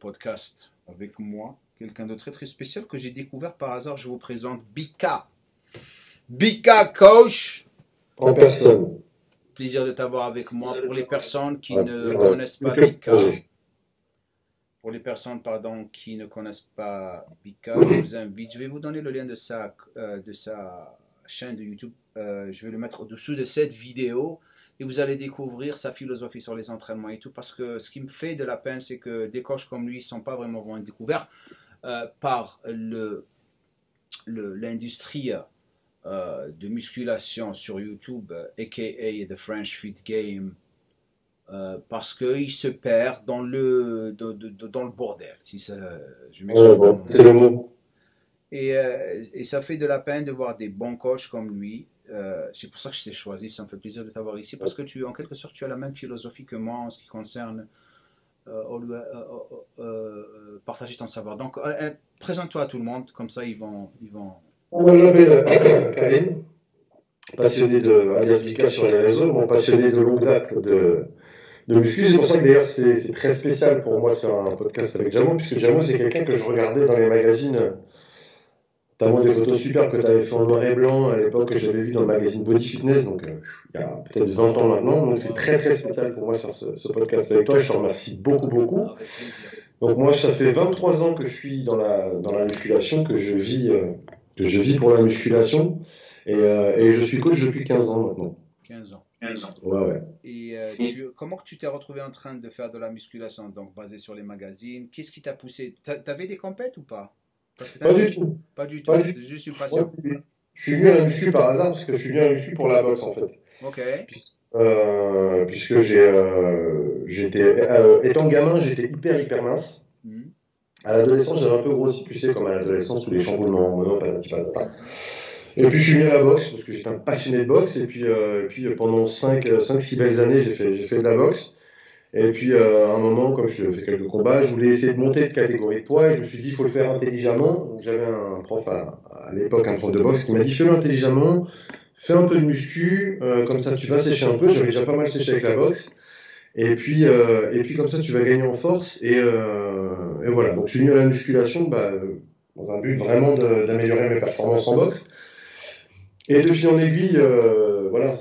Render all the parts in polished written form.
podcast avec moi, quelqu'un de très très spécial que j'ai découvert par hasard. Je vous présente Bika. Bika Coach. En personne. Plaisir de t'avoir avec moi. Pour les personnes qui Ouais, ne c'est vrai. connaissent pas Plus que Bika, projet. pour les personnes qui ne connaissent pas Bika, je vous invite. Je vais vous donner le lien de sa chaîne de YouTube. Je vais le mettre au-dessous de cette vidéo. Et vous allez découvrir sa philosophie sur les entraînements et tout. Parce que ce qui me fait de la peine, c'est que des coachs comme lui ne sont pas vraiment découverts par l'industrie de musculation sur YouTube, a.k.a. The French Fit Game. Parce qu'il se perd dans le bordel. Si ça, je m'excuse. Bon, c'est le mot. Et ça fait de la peine de voir des bons coachs comme lui. C'est pour ça que je t'ai choisi. Ça me fait plaisir de t'avoir ici parce que en quelque sorte, tu as la même philosophie que moi en ce qui concerne partager ton savoir. Donc, présente-toi à tout le monde, comme ça ils vont. Moi, je m'appelle Karim, passionné de alias Bika sur les réseaux, bon, passionné de longue date de muscu. C'est pour ça que d'ailleurs, c'est très spécial pour moi de faire un podcast avec Jamo, puisque Jamo, c'est quelqu'un que je regardais dans les magazines. Notamment des photos superbes que tu avais fait en noir et blanc à l'époque, que j'avais vu dans le magazine Body Fitness, donc il y a peut-être 20 ans maintenant. Donc c'est très très spécial pour moi sur ce podcast avec toi. Je te remercie beaucoup beaucoup. Donc moi, ça fait 23 ans que je suis dans la musculation, que je vis pour la musculation, et je suis coach depuis 15 ans maintenant. 15 ans. Ouais. Et comment que tu t'es retrouvé en train de faire de la musculation, donc basé sur les magazines? Qu'est-ce qui t'a poussé? T'avais des compètes ou pas? Parce que Pas du tout. Pas du tout. C'est juste une passion. Ouais, je suis venu à la muscu par hasard, parce que je suis venu à la muscu pour la boxe en fait. Ok. Puisque étant gamin, j'étais hyper mince. À l'adolescence, j'avais un peu grossi, tu sais, comme à l'adolescence, tous les chamboulements, patati patata. Et puis je suis venu à la boxe, parce que j'étais un passionné de boxe, et puis pendant 5-6 belles années, j'ai fait de la boxe. Et puis à un moment, comme je fais quelques combats, je voulais essayer de monter de catégorie de poids, et je me suis dit, il faut le faire intelligemment. Donc j'avais un prof, à l'époque, un prof de boxe, qui m'a dit, fais-le intelligemment, fais un peu de muscu, comme ça tu vas sécher un peu. J'avais déjà pas mal séché avec la boxe. Et puis comme ça, tu vas gagner en force. Et voilà. Donc, je suis venu à la musculation dans un but vraiment d'améliorer mes performances en boxe. Et de fil en aiguille, voilà,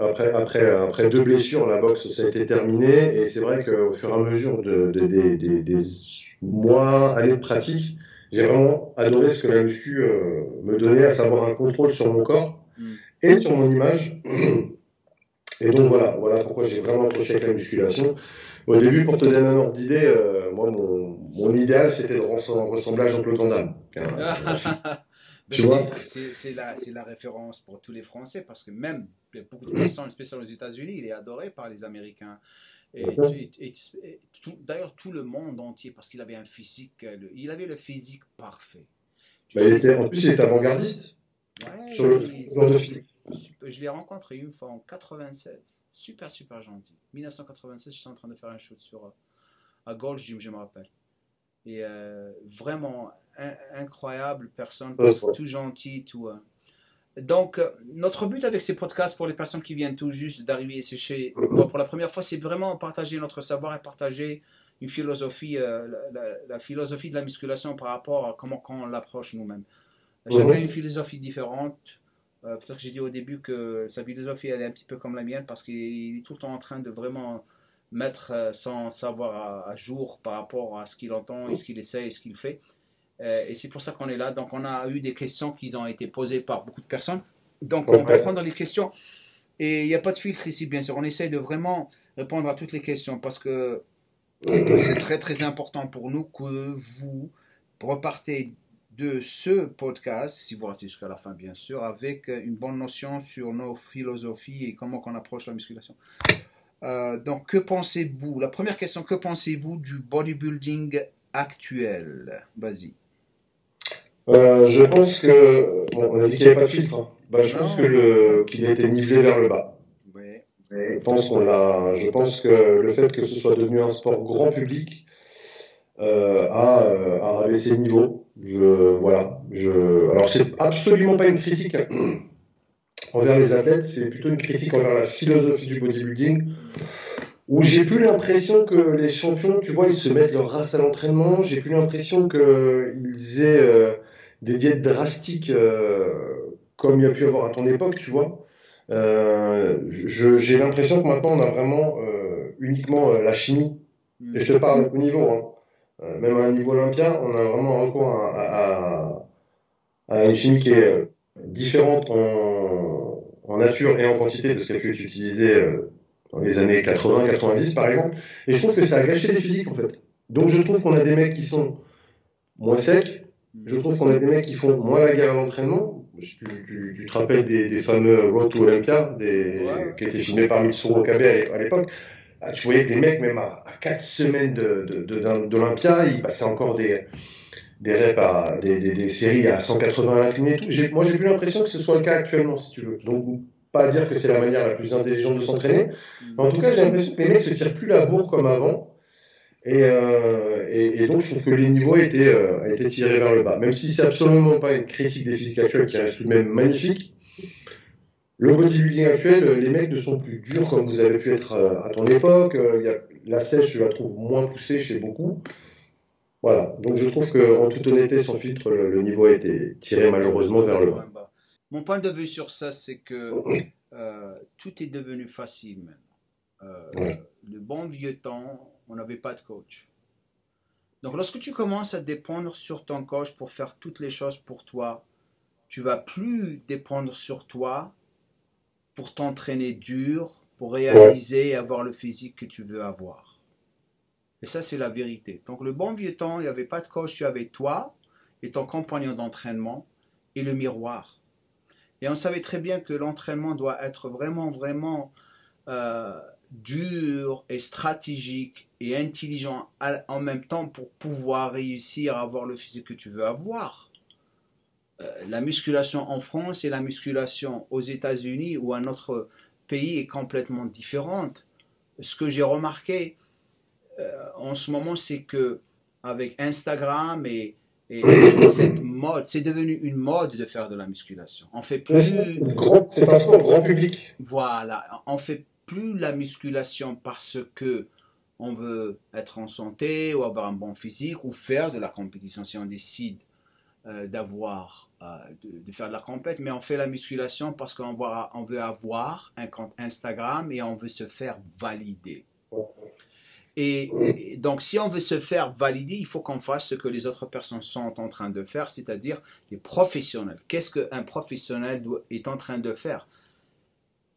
après 2 blessures, la boxe, ça a été terminé. Et c'est vrai qu'au fur et à mesure des mois, années de pratique, j'ai vraiment adoré ce que la muscu me donnait, à savoir un contrôle sur mon corps et sur mon image. Et donc voilà pourquoi j'ai vraiment accroché avec la musculation. Au début, pour te donner un ordre d'idée, moi mon idéal c'était de ressembler à Jean-Claude Van Damme. Tu vois, c'est la référence pour tous les Français parce que même beaucoup de personnes, spécialement aux États-Unis, il est adoré par les Américains. D'ailleurs tout le monde entier parce qu'il avait un physique, il avait le physique parfait. En plus il était avant-gardiste. Ouais, sur le genre de physique. Je l'ai rencontré une fois en 96. Super gentil. 1996, j'étais en train de faire un shoot à Gold Gym, je me rappelle. Et vraiment incroyable personne, tout gentil, tout. Donc, notre but avec ces podcasts pour les personnes qui viennent tout juste d'arriver ici pour la première fois, c'est vraiment partager notre savoir et partager une philosophie, la philosophie de la musculation par rapport à comment on l'approche nous-mêmes. Chacun a une philosophie différente. Peut-être que j'ai dit au début que sa philosophie elle est un petit peu comme la mienne parce qu'il est tout le temps en train de vraiment mettre son savoir à jour par rapport à ce qu'il entend et ce qu'il essaie et ce qu'il fait. Et c'est pour ça qu'on est là. Donc on a eu des questions qui ont été posées par beaucoup de personnes. Donc on va prendre les questions. Et il n'y a pas de filtre ici, bien sûr. On essaie de vraiment répondre à toutes les questions parce que c'est très très important pour nous que vous repartez de ce podcast, si vous restez jusqu'à la fin bien sûr, avec une bonne notion sur nos philosophies et comment on approche la musculation. Donc que pensez-vous? La première question, que pensez-vous du bodybuilding actuel? Vas-y. Je pense que, on a dit qu'il n'y avait pas de filtre, hein. Je pense qu'il a été nivelé vers le bas. Ouais. Je pense que le fait que ce soit devenu un sport grand public a rabaissé le niveau. Alors c'est absolument pas une critique envers les athlètes, c'est plutôt une critique envers la philosophie du bodybuilding. où j'ai plus l'impression que les champions, tu vois, ils se mettent leur race à l'entraînement. J'ai plus l'impression qu'ils aient des diètes drastiques comme il y a pu avoir à ton époque, tu vois. J'ai l'impression que maintenant on a vraiment uniquement la chimie. Et je te parle au niveau, hein. Même à un niveau olympien, on a vraiment recours à une chimie qui est différente en nature et en quantité de ce qui a pu être utilisé dans les années 80-90 par exemple. Et je trouve que ça a gâché les physiques en fait. Donc je trouve qu'on a des mecs qui sont moins secs, je trouve qu'on a des mecs qui font moins la guerre à l'entraînement. Tu te rappelles des fameux Road to Olympia qui étaient filmés par Mitsuru Okabe à l'époque. Tu voyais des mecs, même à 4 semaines d'Olympia, ils passaient encore des reps des séries à 180 inclinés et tout. Moi, j'ai plus l'impression que ce soit le cas actuellement, si tu veux. Donc, pas dire que c'est la manière la plus intelligente de s'entraîner. Mais en tout cas, j'ai l'impression que les mecs se tirent plus la bourre comme avant. Et donc, je trouve que les niveaux a été tirés vers le bas. Même si c'est absolument pas une critique des physiques actuelles qui reste tout de même magnifique. Le bodybuilding actuel, les mecs ne sont plus durs comme vous avez pu être à ton époque. La sèche, je la trouve moins poussée chez beaucoup. Voilà. Donc je trouve qu'en toute honnêteté, sans filtre, le niveau a été tiré malheureusement vers le bas. Mon point de vue sur ça, c'est que tout est devenu facile maintenant. Ouais. Le bon vieux temps, on n'avait pas de coach. Donc lorsque tu commences à dépendre sur ton coach pour faire toutes les choses pour toi, tu vas plus dépendre sur toi pour t'entraîner dur, pour réaliser et avoir le physique que tu veux avoir. Et ça, c'est la vérité. Donc le bon vieux temps, il n'y avait pas de coach, tu avais toi et ton compagnon d'entraînement et le miroir. Et on savait très bien que l'entraînement doit être vraiment, vraiment dur et stratégique et intelligent en même temps pour pouvoir réussir à avoir le physique que tu veux avoir. La musculation en France et la musculation aux États-Unis ou un autre pays est complètement différente. Ce que j'ai remarqué en ce moment, c'est que avec Instagram et toute cette mode, c'est devenu une mode de faire de la musculation. On fait plus. C'est un sport grand public. Voilà, on fait plus la musculation parce que on veut être en santé ou avoir un bon physique ou faire de la compétition si on décide de faire de la compète, mais on fait la musculation parce qu'on veut avoir un compte Instagram et on veut se faire valider. Et donc, si on veut se faire valider, il faut qu'on fasse ce que les autres personnes sont en train de faire, c'est-à-dire les professionnels. Qu'est-ce qu'un professionnel est en train de faire?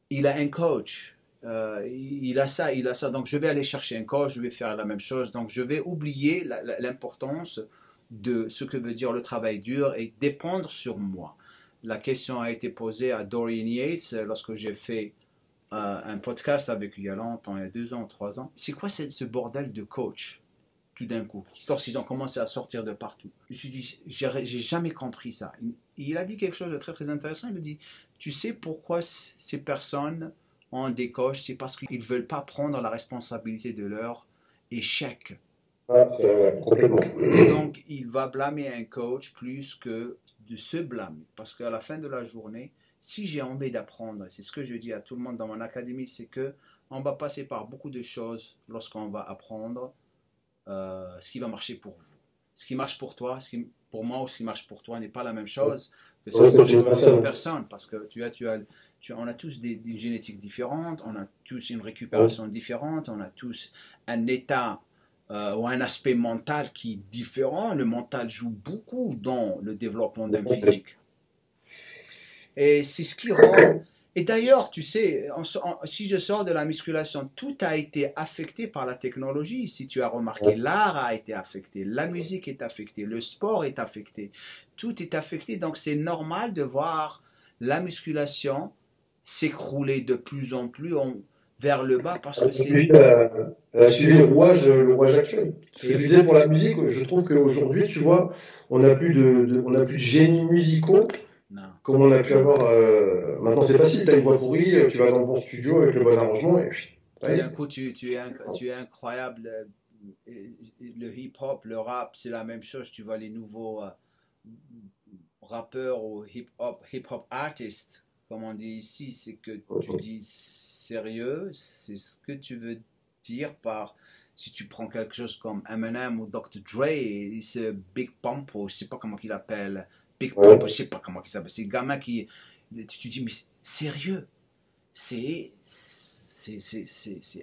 Il a un coach, il a ça, il a ça. Donc, je vais aller chercher un coach, je vais faire la même chose. Donc, je vais oublier l'importance de ce que veut dire le travail dur et dépendre sur moi. La question a été posée à Dorian Yates lorsque j'ai fait un podcast avec lui il y a longtemps, il y a 2 ans, 3 ans. C'est quoi ce bordel de coach tout d'un coup? Ils ont commencé à sortir de partout. Je dis, j'ai jamais compris ça. Il a dit quelque chose de très très intéressant. Il me dit, tu sais pourquoi ces personnes ont des coachs? C'est parce qu'ils ne veulent pas prendre la responsabilité de leur échec. C'est complètement. Donc, il va blâmer un coach plus que de se blâmer. Parce qu'à la fin de la journée, si j'ai envie d'apprendre, c'est ce que je dis à tout le monde dans mon académie, c'est que on va passer par beaucoup de choses lorsqu'on va apprendre ce qui va marcher pour vous. Ce qui marche pour toi, pour moi ou ce qui marche pour toi n'est pas la même chose que ce qui marche pour les autres personnes. Parce que on a tous des génétiques différentes, on a tous une récupération différente, on a tous un état ou un aspect mental qui est différent. Le mental joue beaucoup dans le développement d'un physique. Et c'est ce qui rend... Et d'ailleurs, tu sais, si je sors de la musculation, tout a été affecté par la technologie. Si tu as remarqué, l'art a été affecté, la musique est affectée, le sport est affecté. Tout est affecté. Donc, c'est normal de voir la musculation s'écrouler de plus en plus vers le bas parce que c'est... Suivi le rouage actuel. Ce que je disais pour la musique, je trouve qu'aujourd'hui, tu vois, on n'a plus de génies musicaux. Non. Comme on a pu avoir. Maintenant, c'est facile, tu as une voix pourrie, tu vas dans le bon studio avec le bon arrangement. Et puis, tout d'un coup, tu es incroyable. Le hip-hop, le rap, c'est la même chose. Tu vois les nouveaux rappeurs ou hip-hop artists, comme on dit ici, c'est que tu dis sérieux, c'est ce que tu veux par, si tu prends quelque chose comme Eminem ou Dr. Dre, et ce Big Pump, ou je sais pas comment il appelle, Big Pump, je sais pas comment il s'appelle, c'est le gamin qui, tu dis, mais sérieux, c'est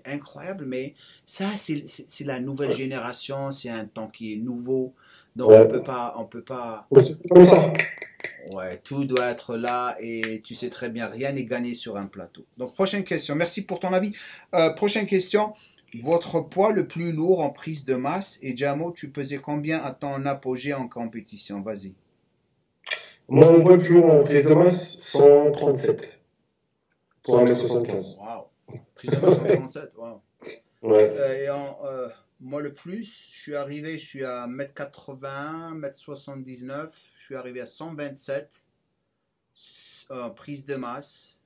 incroyable, mais ça, c'est la nouvelle génération, c'est un temps qui est nouveau, donc on peut pas, C'est comme ça. ouais, tout doit être là et tu sais très bien, rien n'est gagné sur un plateau. Donc, prochaine question. Merci pour ton avis. Prochaine question. Votre poids le plus lourd en prise de masse et Jamo, tu pesais combien à ton apogée en compétition? Vas-y. Moi, mon poids le plus lourd en prise de masse, 137 pour 1m75. Waouh. Prise de masse 137, waouh. Ouais. Moi, le plus, je suis à 1m80, 1m79, je suis arrivé à 127 prise de masse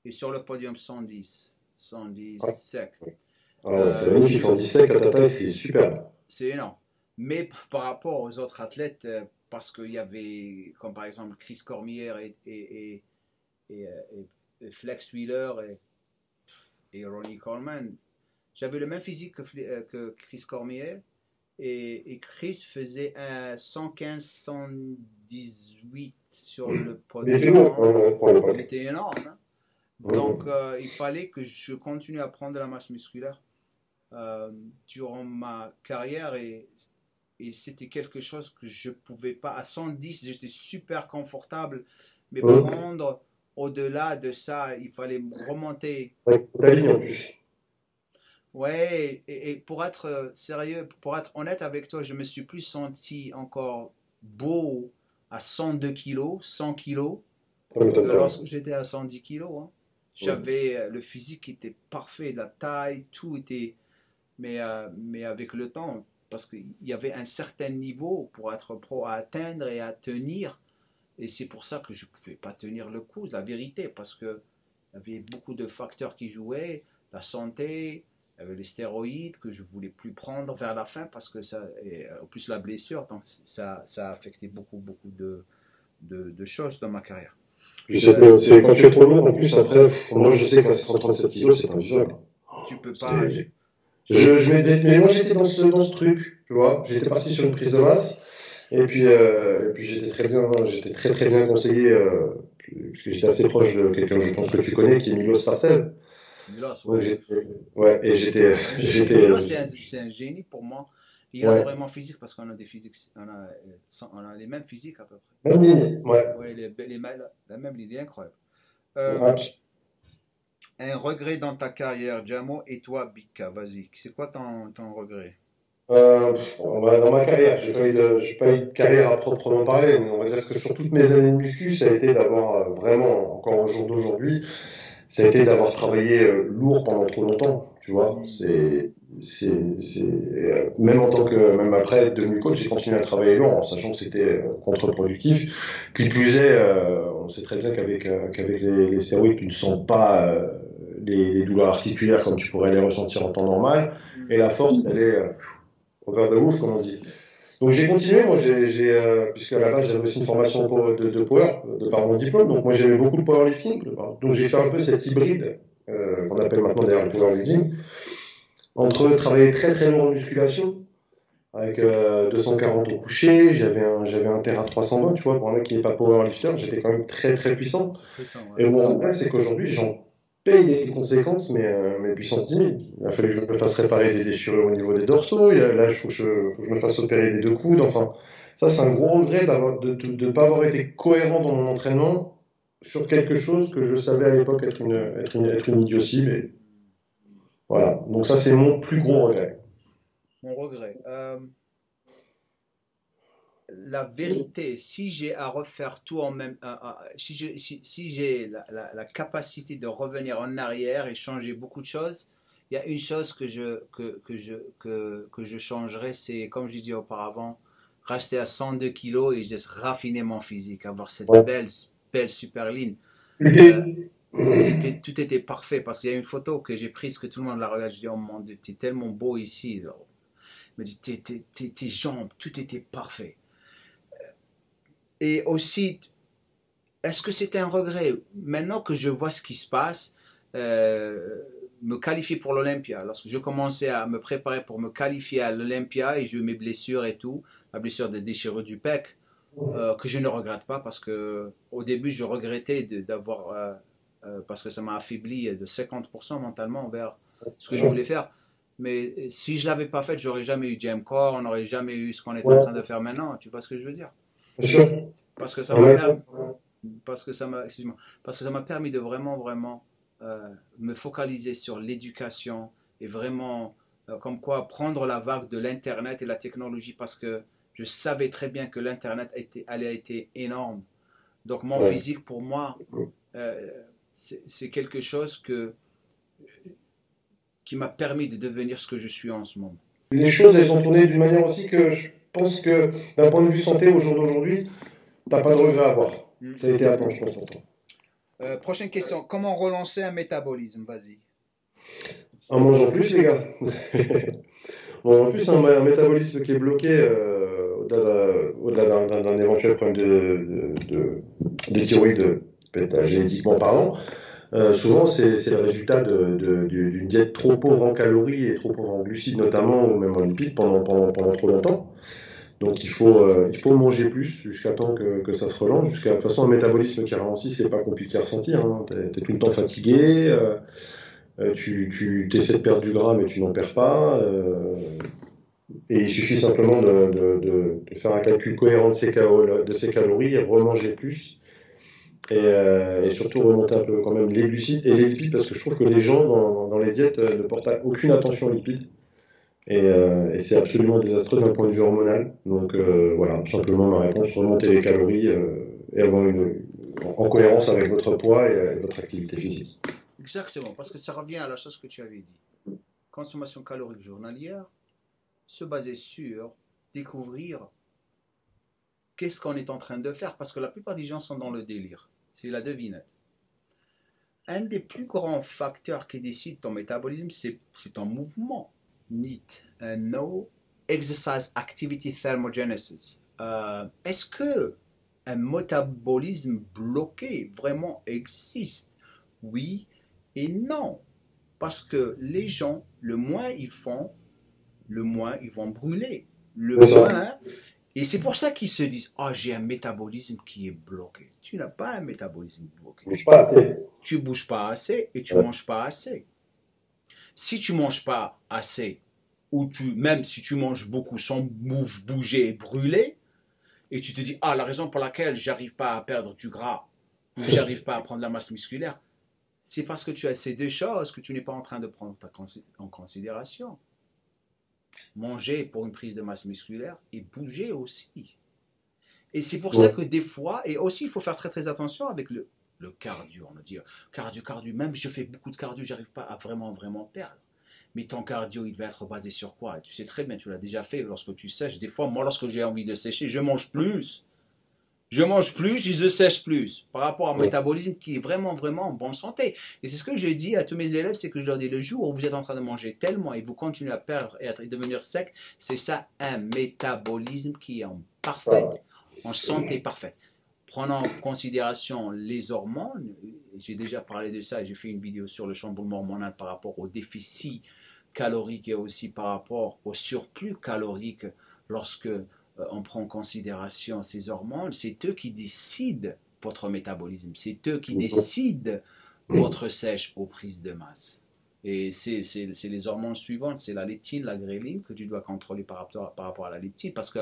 et sur le podium 110 sec. C'est magnifique, 110 sec à ta taille, c'est superbe. C'est énorme. Mais par rapport aux autres athlètes, parce qu'il y avait, comme par exemple Chris Cormier et Flex Wheeler et Ronnie Coleman, j'avais le même physique que Chris Cormier et Chris faisait un 115-118 sur le podium. Il était énorme. Hein? Donc, il fallait que je continue à prendre de la masse musculaire durant ma carrière et c'était quelque chose que je ne pouvais pas. À 110, j'étais super confortable, mais prendre au-delà de ça, il fallait remonter. Ta ligne en plus. Ouais, et pour être sérieux, pour être honnête avec toi, je me suis plus senti encore beau à 102 kilos, 100 kilos, que lorsque j'étais à 110 kilos. Hein. J'avais le physique qui était parfait, la taille, tout était. Mais avec le temps, parce qu'il y avait un certain niveau pour être pro à atteindre et à tenir. Et c'est pour ça que je ne pouvais pas tenir le coup, la vérité, parce qu'il y avait beaucoup de facteurs qui jouaient, la santé. Il y avait les stéroïdes que je ne voulais plus prendre vers la fin parce que ça, et en plus la blessure, donc ça a affecté beaucoup de choses dans ma carrière. C'est quand tu es trop lourd, en plus, après, moi je sais qu'à 137 kilos, c'est invivable. Tu peux pas. Mais moi j'étais dans ce truc, tu vois. J'étais parti sur une prise de masse, et puis j'étais très bien conseillé, parce que j'étais assez proche de quelqu'un, je pense que tu connais, qui est Milos Sarcel. Milos, ouais. Ouais, et j'étais. Milos, c'est un génie pour moi. Il a vraiment physique parce qu'on a des physiques, on a les mêmes physiques à peu près. Même ligne, ouais. Ouais, la même ligne, il est incroyable. Ouais. Un regret dans ta carrière, Jamo, et toi, Bika, vas-y. C'est quoi ton regret? Dans ma carrière, j'ai pas eu de carrière à proprement parler, mais on va dire que sur toutes mes années de muscu, ça a été d'avoir vraiment, encore au jour d'aujourd'hui, ça a été d'avoir travaillé lourd pendant trop longtemps, tu vois. Même en tant que, même après être devenu coach, j'ai continué à travailler lourd, en sachant que c'était contre-productif. Qui plus est, on sait très bien qu'avec les stéroïdes, tu ne sens pas les douleurs articulaires comme tu pourrais les ressentir en temps normal, et la force, elle est over the roof, comme on dit. Donc j'ai continué, moi, puisque à la base j'avais aussi une formation de power, de par mon diplôme, donc moi j'aimais beaucoup le powerlifting, donc j'ai fait un peu cet hybride, qu'on appelle maintenant d'ailleurs le powerlifting, entre travailler très très lourd en musculation, avec 240 au coucher, j'avais un terre à 320, tu vois, pour un mec qui n'est pas powerlifter, j'étais quand même très très puissant. Et mon problème, c'est qu'aujourd'hui, j'en paye les conséquences, mais puissance 10 000. Il a fallu que je me fasse réparer des déchirures au niveau des dorsaux, là, il faut que je me fasse opérer des deux coudes, enfin, ça c'est un gros regret de ne pas avoir été cohérent dans mon entraînement sur quelque chose que je savais à l'époque être une idiotie, mais voilà. Donc ça c'est mon plus gros regret. Mon regret. La vérité, si j'ai à refaire tout en même si j'ai la capacité de revenir en arrière et changer beaucoup de choses, il y a une chose que je changerais, c'est, comme je disais auparavant, rester à 102 kilos et juste raffiner mon physique, avoir cette belle super ligne. Tout était parfait parce qu'il y a une photo que j'ai prise que tout le monde la regarde. Je dis, oh mon Dieu, t'es tellement beau ici. Il me dit, tes jambes, tout était parfait. Et aussi, est-ce que c'était un regret? Maintenant que je vois ce qui se passe, me qualifier pour l'Olympia. Lorsque je commençais à me préparer pour me qualifier à l'Olympia et j'ai eu mes blessures et tout, la blessure de déchirure du pec, que je ne regrette pas parce que au début je regrettais d'avoir parce que ça m'a affaibli de 50% mentalement vers ce que je voulais faire. Mais si je l'avais pas fait, j'aurais jamais eu Jam Core, on n'aurait jamais eu ce qu'on est en train de faire maintenant. Tu vois ce que je veux dire? Parce que ça m'a permis, parce que ça m'a permis de vraiment me focaliser sur l'éducation et vraiment comme quoi prendre la vague de l'internet et la technologie parce que je savais très bien que l'internet allait être énorme. Donc mon physique pour moi c'est quelque chose qui m'a permis de devenir ce que je suis en ce moment. Les choses elles ont tourné d'une manière aussi que je pense que d'un point de vue santé au jour d'aujourd'hui, t'as pas de regret à avoir. Ça a été à plan, je pense, pour toi. Prochaine question. Comment relancer un métabolisme? Vas-y. En mangeant plus, les gars. En plus, un métabolisme qui est bloqué au-delà d'un éventuel problème de thyroïde, génétiquement parlant, souvent c'est le résultat d'une diète trop pauvre en calories et trop pauvre en glucides notamment, ou même en lipides pendant trop longtemps. Donc il faut manger plus jusqu'à temps que ça se relance. De toute façon, un métabolisme qui ralentit, c'est pas compliqué à ressentir. Hein. T'es tout le temps fatigué, tu essaies de perdre du gras mais tu n'en perds pas. Et il suffit simplement de faire un calcul cohérent de ses calories et remanger plus. Et surtout remonter un peu quand même les glucides et les lipides, parce que je trouve que les gens dans les diètes ne portent aucune attention aux lipides. Et c'est absolument désastreux d'un point de vue hormonal. Donc voilà, tout simplement ma réponse, remonter les calories et avoir en cohérence avec votre poids et votre activité physique. Exactement, parce que ça revient à la chose que tu avais dit. Consommation calorique journalière, se baser sur découvrir qu'est-ce qu'on est en train de faire, parce que la plupart des gens sont dans le délire. C'est la devinette. Un des plus grands facteurs qui décide ton métabolisme, c'est ton mouvement. NEAT, No Exercise Activity Thermogenesis. Est-ce que un métabolisme bloqué vraiment existe? Oui et non. Parce que les gens, le moins ils font, le moins ils vont brûler. Et c'est pour ça qu'ils se disent « Ah, j'ai un métabolisme qui est bloqué. » Tu n'as pas un métabolisme bloqué. Tu bouges pas assez. Tu bouges pas assez et tu manges pas assez. Si tu manges pas assez, ou même si tu manges beaucoup sans bouger et brûler, et tu te dis « Ah, la raison pour laquelle j'arrive pas à perdre du gras, ou j'arrive pas à prendre la masse musculaire, c'est parce que tu as ces deux choses que tu n'es pas en train de prendre en considération. » Manger pour une prise de masse musculaire et bouger aussi. Et c'est pour ça que des fois, et aussi il faut faire très attention avec le cardio. On va dire cardio, même je fais beaucoup de cardio, j'arrive pas à vraiment perdre. Mais ton cardio, il va être basé sur quoi? Tu sais très bien, tu l'as déjà fait lorsque tu sèches. Des fois, moi, lorsque j'ai envie de sécher, je mange plus. Je sèche plus par rapport à mon métabolisme qui est vraiment en bonne santé. Et c'est ce que je dis à tous mes élèves, c'est que je leur dis le jour où vous êtes en train de manger tellement et vous continuez à perdre et à devenir sec, c'est ça un métabolisme qui est en santé parfaite. Prenant en considération les hormones, j'ai déjà parlé de ça et j'ai fait une vidéo sur le chamboulement hormonal par rapport au déficit calorique et aussi par rapport au surplus calorique lorsque on prend en considération ces hormones, c'est eux qui décident votre métabolisme, c'est eux qui décident votre sèche aux prises de masse. Et c'est les hormones suivantes, c'est la leptine, la gréline que tu dois contrôler par rapport à la leptine, parce que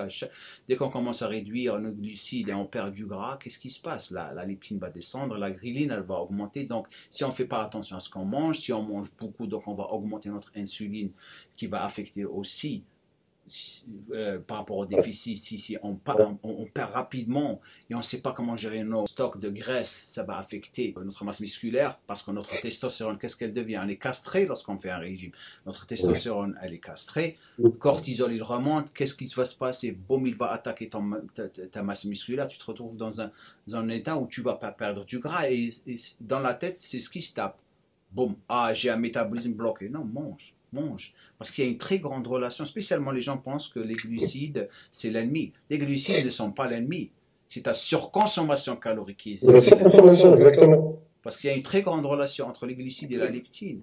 dès qu'on commence à réduire nos glucides et on perd du gras, qu'est-ce qui se passe? La leptine va descendre, la gréline, elle va augmenter. Donc, si on ne fait pas attention à ce qu'on mange, si on mange beaucoup, donc on va augmenter notre insuline, qui va affecter aussi par rapport au déficit, si on perd rapidement et on ne sait pas comment gérer nos stocks de graisse, ça va affecter notre masse musculaire parce que notre testostérone, qu'est-ce qu'elle devient? Elle est castrée lorsqu'on fait un régime. Notre testostérone, elle est castrée. Le cortisol, il remonte. Qu'est-ce qui va se passer? Boum, il va attaquer ta masse musculaire. Tu te retrouves dans un état où tu ne vas pas perdre du gras et dans la tête, c'est ce qui se tape. Boum, ah, j'ai un métabolisme bloqué. Non, mange. Parce qu'il y a une très grande relation, spécialement les gens pensent que les glucides, c'est l'ennemi. Les glucides ne sont pas l'ennemi. C'est ta surconsommation calorique qui est la surconsommation, exactement. Parce qu'il y a une très grande relation entre les glucides et la leptine.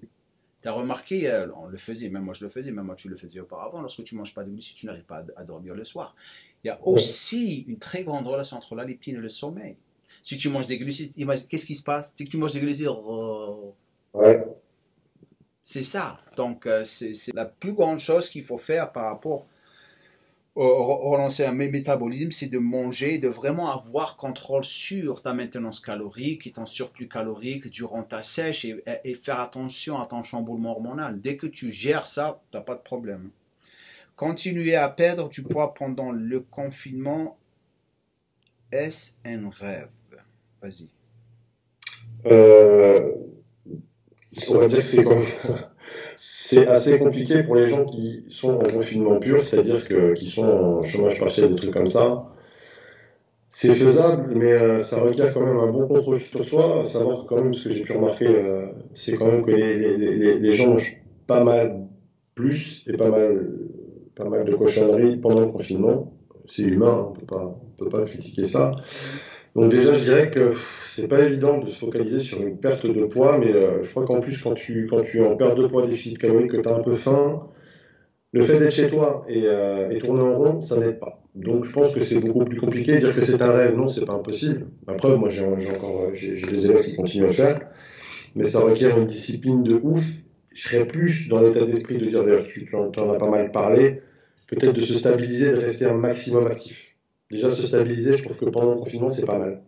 Tu as remarqué, on le faisait, même moi je le faisais, même moi tu le faisais auparavant, lorsque tu ne manges pas de glucides, tu n'arrives pas à dormir le soir. Il y a aussi une très grande relation entre la leptine et le sommeil. Si tu manges des glucides, qu'est-ce qui se passe? Dès que tu manges des glucides, Ouais. c'est ça. Donc, c'est la plus grande chose qu'il faut faire par rapport relancer un métabolisme, c'est de manger, de vraiment avoir contrôle sur ta maintenance calorique et ton surplus calorique durant ta sèche et faire attention à ton chamboulement hormonal. Dès que tu gères ça, tu n'as pas de problème. Continuer à perdre du poids pendant le confinement, est-ce un rêve? Vas-y. On va dire que c'est assez compliqué pour les gens qui sont en confinement pur, c'est-à-dire qui sont en chômage partiel, des trucs comme ça. C'est faisable, mais ça requiert quand même un bon contrôle sur soi. Savoir que quand même, ce que j'ai pu remarquer, c'est quand même que les gens mangent pas mal plus et pas mal de cochonneries pendant le confinement. C'est humain, on peut pas critiquer ça. Donc déjà, je dirais que c'est pas évident de se focaliser sur une perte de poids, mais je crois qu'en plus, quand tu es en perte de poids, déficit calorique, que tu as un peu faim, le fait d'être chez toi et tourner en rond, ça n'aide pas. Donc je pense que c'est beaucoup plus compliqué. Dire que c'est un rêve, non, c'est pas impossible. Après, moi, j'ai des élèves qui continuent à le faire, mais ça requiert une discipline de ouf. Je serais plus dans l'état d'esprit de dire, d'ailleurs, tu en as pas mal parlé, peut-être de se stabiliser, de rester un maximum actif. Déjà, se stabiliser, je trouve que pendant le confinement, c'est pas mal.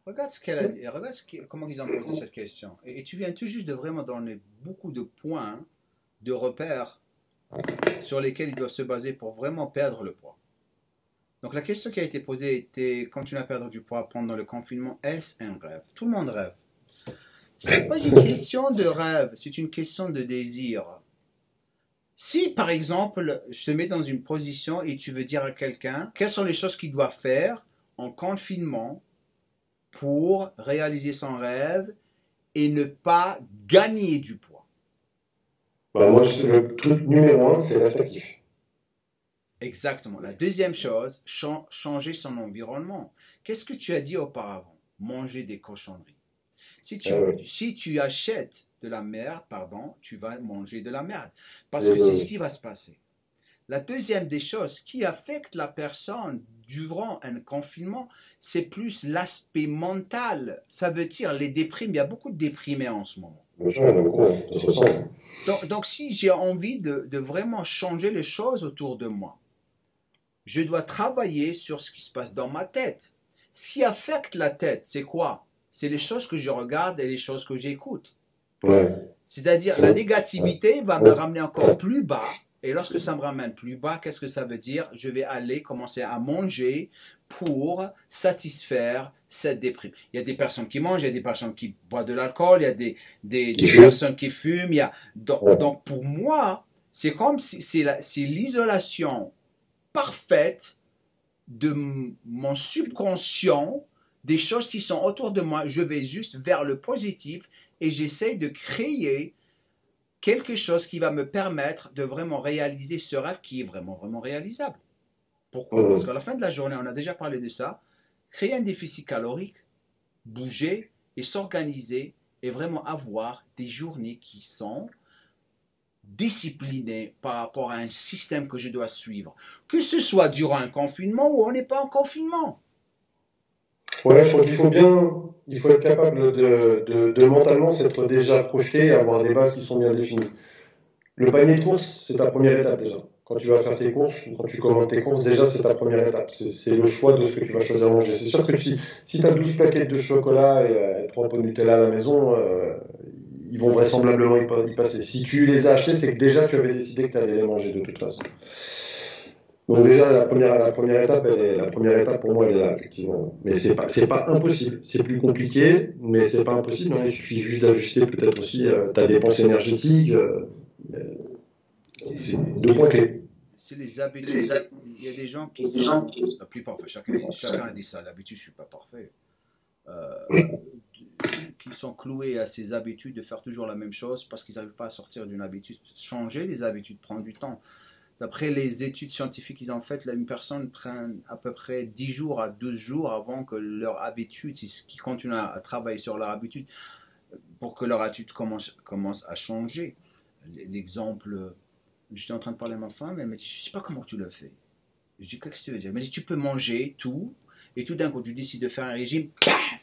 Regarde ce qu'elle a dit, regarde comment ils ont posé cette question. Et tu viens tout juste de vraiment donner beaucoup de points, de repères sur lesquels ils doivent se baser pour vraiment perdre le poids. Donc la question qui a été posée était, continuer à perdre du poids pendant le confinement, est-ce un rêve? Tout le monde rêve. C'est pas une question de rêve, c'est une question de désir. Si, par exemple, je te mets dans une position et tu veux dire à quelqu'un quelles sont les choses qu'il doit faire en confinement pour réaliser son rêve et ne pas gagner du poids. Bah, moi, le truc numéro 1, c'est rester actif. Exactement. La deuxième chose, changer son environnement. Qu'est-ce que tu as dit auparavant? Manger des cochonneries. Si tu achètes de la merde, tu vas manger de la merde. Parce que c'est ce qui va se passer. La deuxième des choses qui affecte la personne durant un confinement, c'est plus l'aspect mental. Ça veut dire les déprimes. Il y a beaucoup de déprimés en ce moment. Donc si j'ai envie de vraiment changer les choses autour de moi, je dois travailler sur ce qui se passe dans ma tête. Ce qui affecte la tête, c'est quoi? C'est les choses que je regarde et les choses que j'écoute. Ouais. C'est-à-dire, la négativité va me ramener encore plus bas. Et lorsque ça me ramène plus bas, qu'est-ce que ça veut dire? Je vais aller commencer à manger pour satisfaire cette déprime. Il y a des personnes qui mangent, il y a des personnes qui boivent de l'alcool, il y a des personnes qui fument. Donc, pour moi, c'est comme si c'est l'isolation parfaite de mon subconscient, des choses qui sont autour de moi. Je vais juste vers le positif et j'essaie de créer quelque chose qui va me permettre de vraiment réaliser ce rêve qui est vraiment, vraiment réalisable. Pourquoi? Parce qu'à la fin de la journée, on a déjà parlé de ça, créer un déficit calorique, bouger et s'organiser et vraiment avoir des journées qui sont disciplinées par rapport à un système que je dois suivre. Que ce soit durant un confinement ou on n'est pas en confinement. Ouais, je crois il faut être capable de mentalement s'être déjà projeté et avoir des bases qui sont bien définies. Le panier de courses, c'est ta première étape déjà. Quand tu vas faire tes courses, ou quand tu commandes tes courses, déjà c'est ta première étape. C'est le choix de ce que tu vas choisir à manger. C'est sûr que si tu as 12 paquets de chocolat et 3 pots de Nutella à la maison, ils vont vraisemblablement y passer. Si tu les as achetés, c'est que déjà tu avais décidé que tu allais les manger de toute façon. Donc déjà la première étape pour moi elle est là effectivement. Mais c'est pas impossible. C'est plus compliqué, mais c'est pas impossible. Il suffit juste d'ajuster peut-être aussi ta dépense énergétique. C'est deux points clés. C'est les habitudes. Il y a des gens qui sont la plupart, enfin, chacun a dit ça. L'habitude, je suis pas parfait. Qui sont cloués à ces habitudes de faire toujours la même chose parce qu'ils n'arrivent pas à sortir d'une habitude. Changer des habitudes prend du temps. D'après les études scientifiques qu'ils ont faites, une personne prend à peu près 10 jours à 12 jours avant que leur habitude, qu'ils continuent à travailler sur leur habitude, pour que leur habitude commence à changer. l'exemple, j'étais en train de parler à ma femme, elle m'a dit, je ne sais pas comment tu le fais. Je dis, qu'est-ce que tu veux dire? Elle m'a dit, tu peux manger tout, et tout d'un coup, tu décides de faire un régime,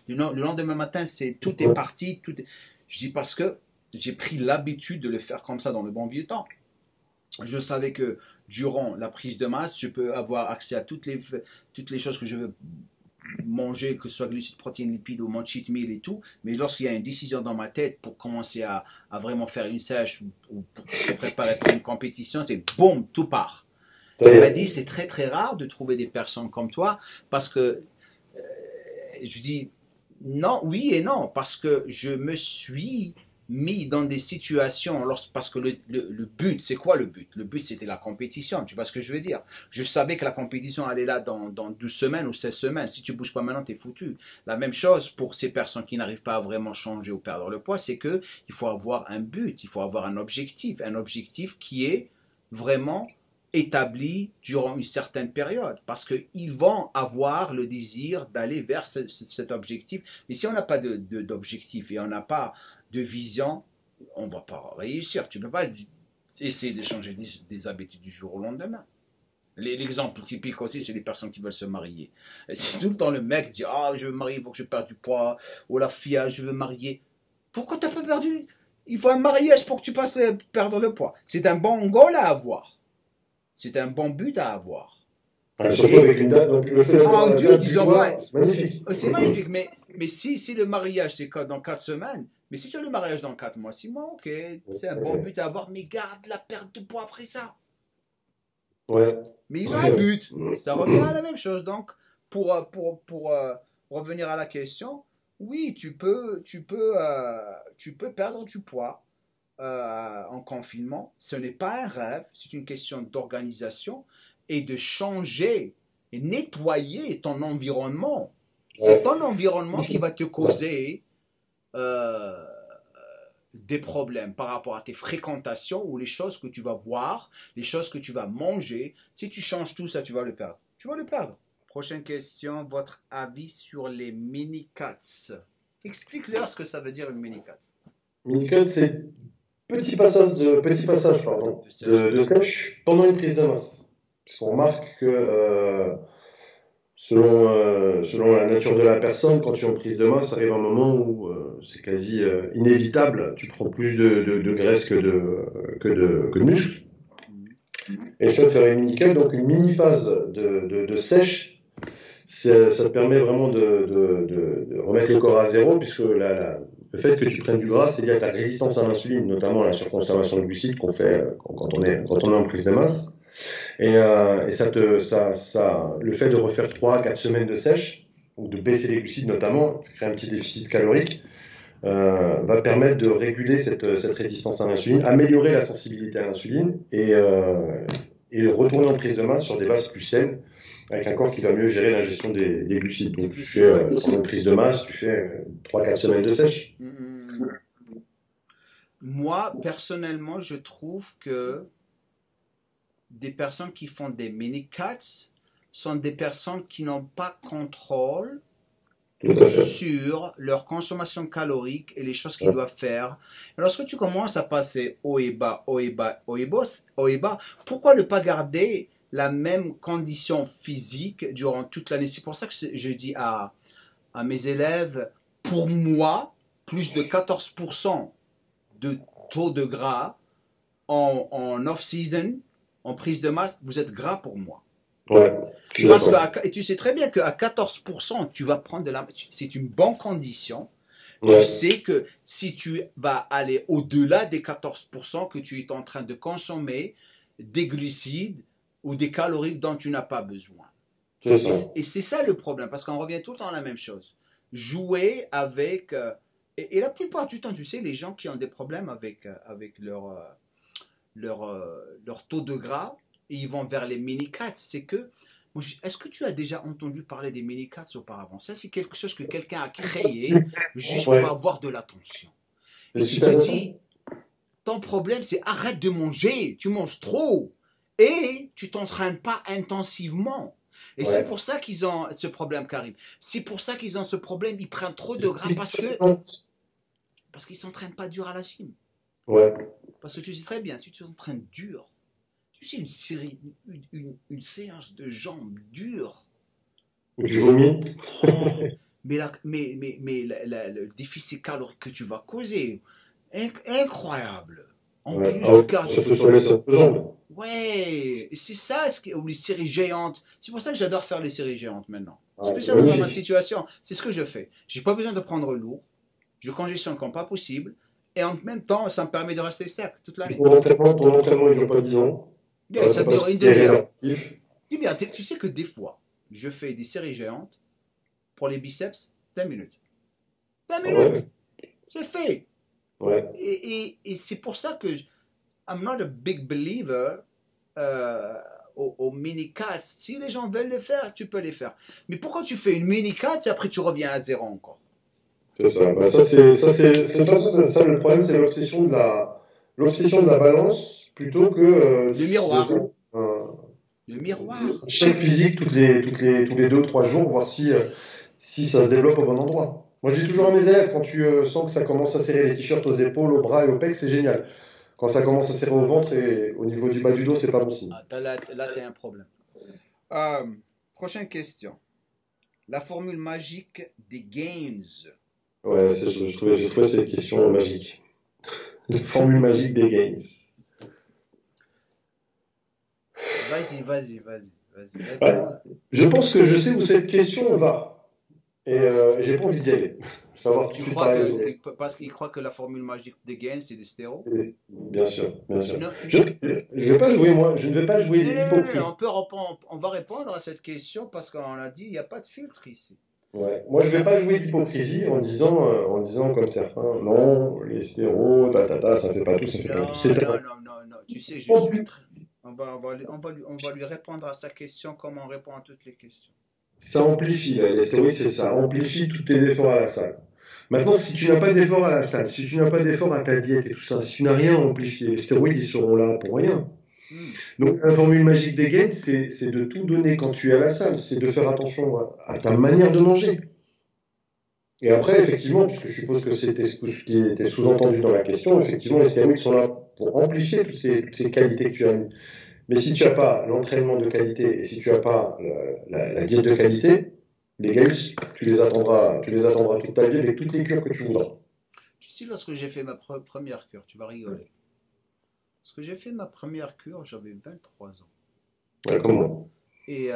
le lendemain matin, tout est parti. Je dis, parce que j'ai pris l'habitude de le faire comme ça dans le bon vieux temps. Je savais que durant la prise de masse, je peux avoir accès à toutes les choses que je veux manger, que ce soit glucides, protéines, lipides ou mon cheat meal et tout, mais lorsqu'il y a une décision dans ma tête pour commencer à vraiment faire une sèche ou pour se préparer pour une compétition, c'est boum, tout part. Elle m'a dit, c'est très très rare de trouver des personnes comme toi, parce que je dis non, oui et non, parce que je me suis mis dans des situations, parce que le but, c'est quoi le but? Le but, c'était la compétition, tu vois ce que je veux dire? Je savais que la compétition allait là dans 12 semaines ou 16 semaines. Si tu ne bouges pas maintenant, tu es foutu. La même chose pour ces personnes qui n'arrivent pas à vraiment changer ou perdre le poids, c'est qu'il faut avoir un but, il faut avoir un objectif qui est vraiment établi durant une certaine période, parce qu'ils vont avoir le désir d'aller vers cet objectif. Mais si on n'a pas d'objectif et on n'a pas de vision, on ne va pas réussir. Tu ne peux pas essayer de changer des habitudes du jour au lendemain. L'exemple typique aussi, c'est les personnes qui veulent se marier. Si tout le temps le mec dit « Ah, je veux me marier, il faut que je perde du poids », ou la fille « Je veux me marier ». Pourquoi tu n'as pas perdu? Il faut un mariage pour que tu passes à perdre le poids. C'est un bon goal à avoir. C'est un bon but à avoir. Surtout avec une date, donc le fait c'est magnifique. C'est magnifique, mais si le mariage c'est dans 4 semaines, mais si tu as le mariage dans 4 mois, 6 mois, ok, c'est un bon but à avoir, mais garde la perte de poids après ça. Ouais. Mais ils ont un but, ça revient à la même chose. Donc, pour revenir à la question, oui, tu peux perdre du poids en confinement. Ce n'est pas un rêve, c'est une question d'organisation et de changer et nettoyer ton environnement. C'est ton environnement qui va te causer des problèmes par rapport à tes fréquentations ou les choses que tu vas voir, les choses que tu vas manger. Si tu changes tout ça, tu vas le perdre. Tu vas le perdre. Prochaine question, votre avis sur les mini-cuts. Explique-leur ce que ça veut dire une mini-cut. Mini-cut, c'est petit passage de sèche pendant une prise de masse. Parce qu'on remarque que selon la nature de la personne, quand tu es en prise de masse, ça arrive un moment où c'est quasi inévitable. Tu prends plus de graisse que de muscle. Et le fait de faire une mini-cut, donc une mini-phase de sèche, ça te permet vraiment de remettre le corps à zéro, puisque le fait que tu prennes du gras, c'est lié à ta résistance à l'insuline, notamment à la surconsommation de glucides qu'on fait quand on est en prise de masse. Et le fait de refaire 3-4 semaines de sèche, ou de baisser les glucides notamment, créer un petit déficit calorique, va permettre de réguler cette résistance à l'insuline, améliorer la sensibilité à l'insuline et retourner en prise de masse sur des bases plus saines, avec un corps qui va mieux gérer l'ingestion des glucides. Donc tu fais une prise de masse, tu fais 3-4 semaines de sèche. Moi, personnellement, je trouve que des personnes qui font des mini-cuts sont des personnes qui n'ont pas contrôle sur leur consommation calorique et les choses qu'ils doivent faire. Et lorsque tu commences à passer haut et bas, pourquoi ne pas garder la même condition physique durant toute l'année? C'est pour ça que je dis à mes élèves, pour moi, plus de 14% de taux de gras en off-season, en prise de masse, vous êtes gras pour moi. Ouais. Parce que tu sais très bien qu'à 14%, tu vas prendre c'est une bonne condition. Ouais. Tu sais que si tu vas aller au-delà des 14%, que tu es en train de consommer des glucides ou des calories dont tu n'as pas besoin. Et c'est ça le problème, parce qu'on revient tout le temps à la même chose. Jouer avec... et la plupart du temps, tu sais, les gens qui ont des problèmes avec leur taux de gras, et ils vont vers les mini-cuts, c'est que... Est-ce que tu as déjà entendu parler des mini-cuts auparavant? Ça, c'est quelque chose que quelqu'un a créé juste pour avoir de l'attention. Et tu te dis, ton problème, c'est arrête de manger, tu manges trop et tu t'entraînes pas intensivement. Et c'est pour ça qu'ils ont ce problème qui arrive. C'est pour ça qu'ils ont ce problème, ils prennent trop de gras parce qu'ils ne s'entraînent pas dur à la gym. Ouais. Parce que tu sais très bien, si tu t'entraînes dur, tu sais, une séance de jambes dures. Ou tu vomis. Oh, le déficit calorique que tu vas causer, incroyable. En Ouais. plus Ah du ouais, cardio. surtout sur les séances de jambes. Ouais, et c'est ça, ou les séries géantes. C'est pour ça que j'adore faire les séries géantes maintenant. Ouais, c'est Spécialement dans ma magnifique. situation, c'est ce que je fais. J'ai pas besoin de prendre lourd, je congestionne comme pas possible, et en même temps, ça me permet de rester sec toute l'année. Ton entraînement, il dure pas 10 ans. Yeah, ça T'as pas dure une des demi-heure. réactifs. Eh bien, tu sais que des fois, je fais des séries géantes pour les biceps, 20 minutes. 20 Ah minutes, ouais. c'est fait. Ouais. Et c'est pour ça que I'm not a big believer euh, aux mini-cuts. Si les gens veulent les faire, tu peux les faire. Mais pourquoi tu fais une mini-cut et après tu reviens à zéro encore? C'est ça. Bah, de toute façon, ça, le problème, c'est l'obsession de la balance plutôt que Le de miroir. faire un Le miroir. check physique tous les 2 3 jours, voir si ça se développe au bon endroit. Moi, je dis toujours à mes élèves, quand tu sens que ça commence à serrer les t-shirts aux épaules, aux bras et aux pecs, c'est génial. Quand ça commence à serrer au ventre et au niveau du bas du dos, c'est pas bon signe. Ah, là, tu as un problème. Euh, Prochaine question. La formule magique des gains. Ouais, j'ai trouvé cette question magique. La formule magique des gains. Vas-y. Ouais. Je pense que je sais où cette question va. Et j'ai pas envie d'y aller. Savoir tout Tu de suite crois parler aux autres. parce qu'il croit que la formule magique des gains, c'est des stéroïdes? Bien sûr, bien sûr. Non, Je vais pas jouer, moi, je ne vais pas jouer non, l'hypocrite. on va répondre à cette question parce qu'on a dit il n'y a pas de filtre ici. Ouais. Moi, je vais pas jouer l'hypocrisie en disant comme certains, non, les stéros, ça fait pas tout, ça fait pas tout. Non. Tu sais, je suis très. On va lui répondre à sa question comme on répond à toutes les questions. Ça amplifie, là, les stéroïdes, c'est ça, amplifie tous tes efforts à la salle. Maintenant, si tu n'as pas d'effort à la salle, si tu n'as pas d'effort à ta diète et tout ça, si tu n'as rien amplifié, les stéroïdes, ils seront là pour rien. Donc, la formule magique des gains, c'est de tout donner quand tu es à la salle, c'est de faire attention à ta manière de manger. Et après, effectivement, puisque je suppose que c'était ce qui était sous-entendu dans la question, effectivement, les stéroïdes sont là pour amplifier toutes ces qualités que tu as mis. Mais si tu n'as pas l'entraînement de qualité et si tu n'as pas la diète de qualité, les gains, tu les attendras toute ta vie avec toutes les cures que tu voudras. Tu sais, lorsque j'ai fait ma première cure, tu vas rigoler. Lorsque j'ai fait ma première cure, j'avais 23 ans. Ouais, comme moi. Et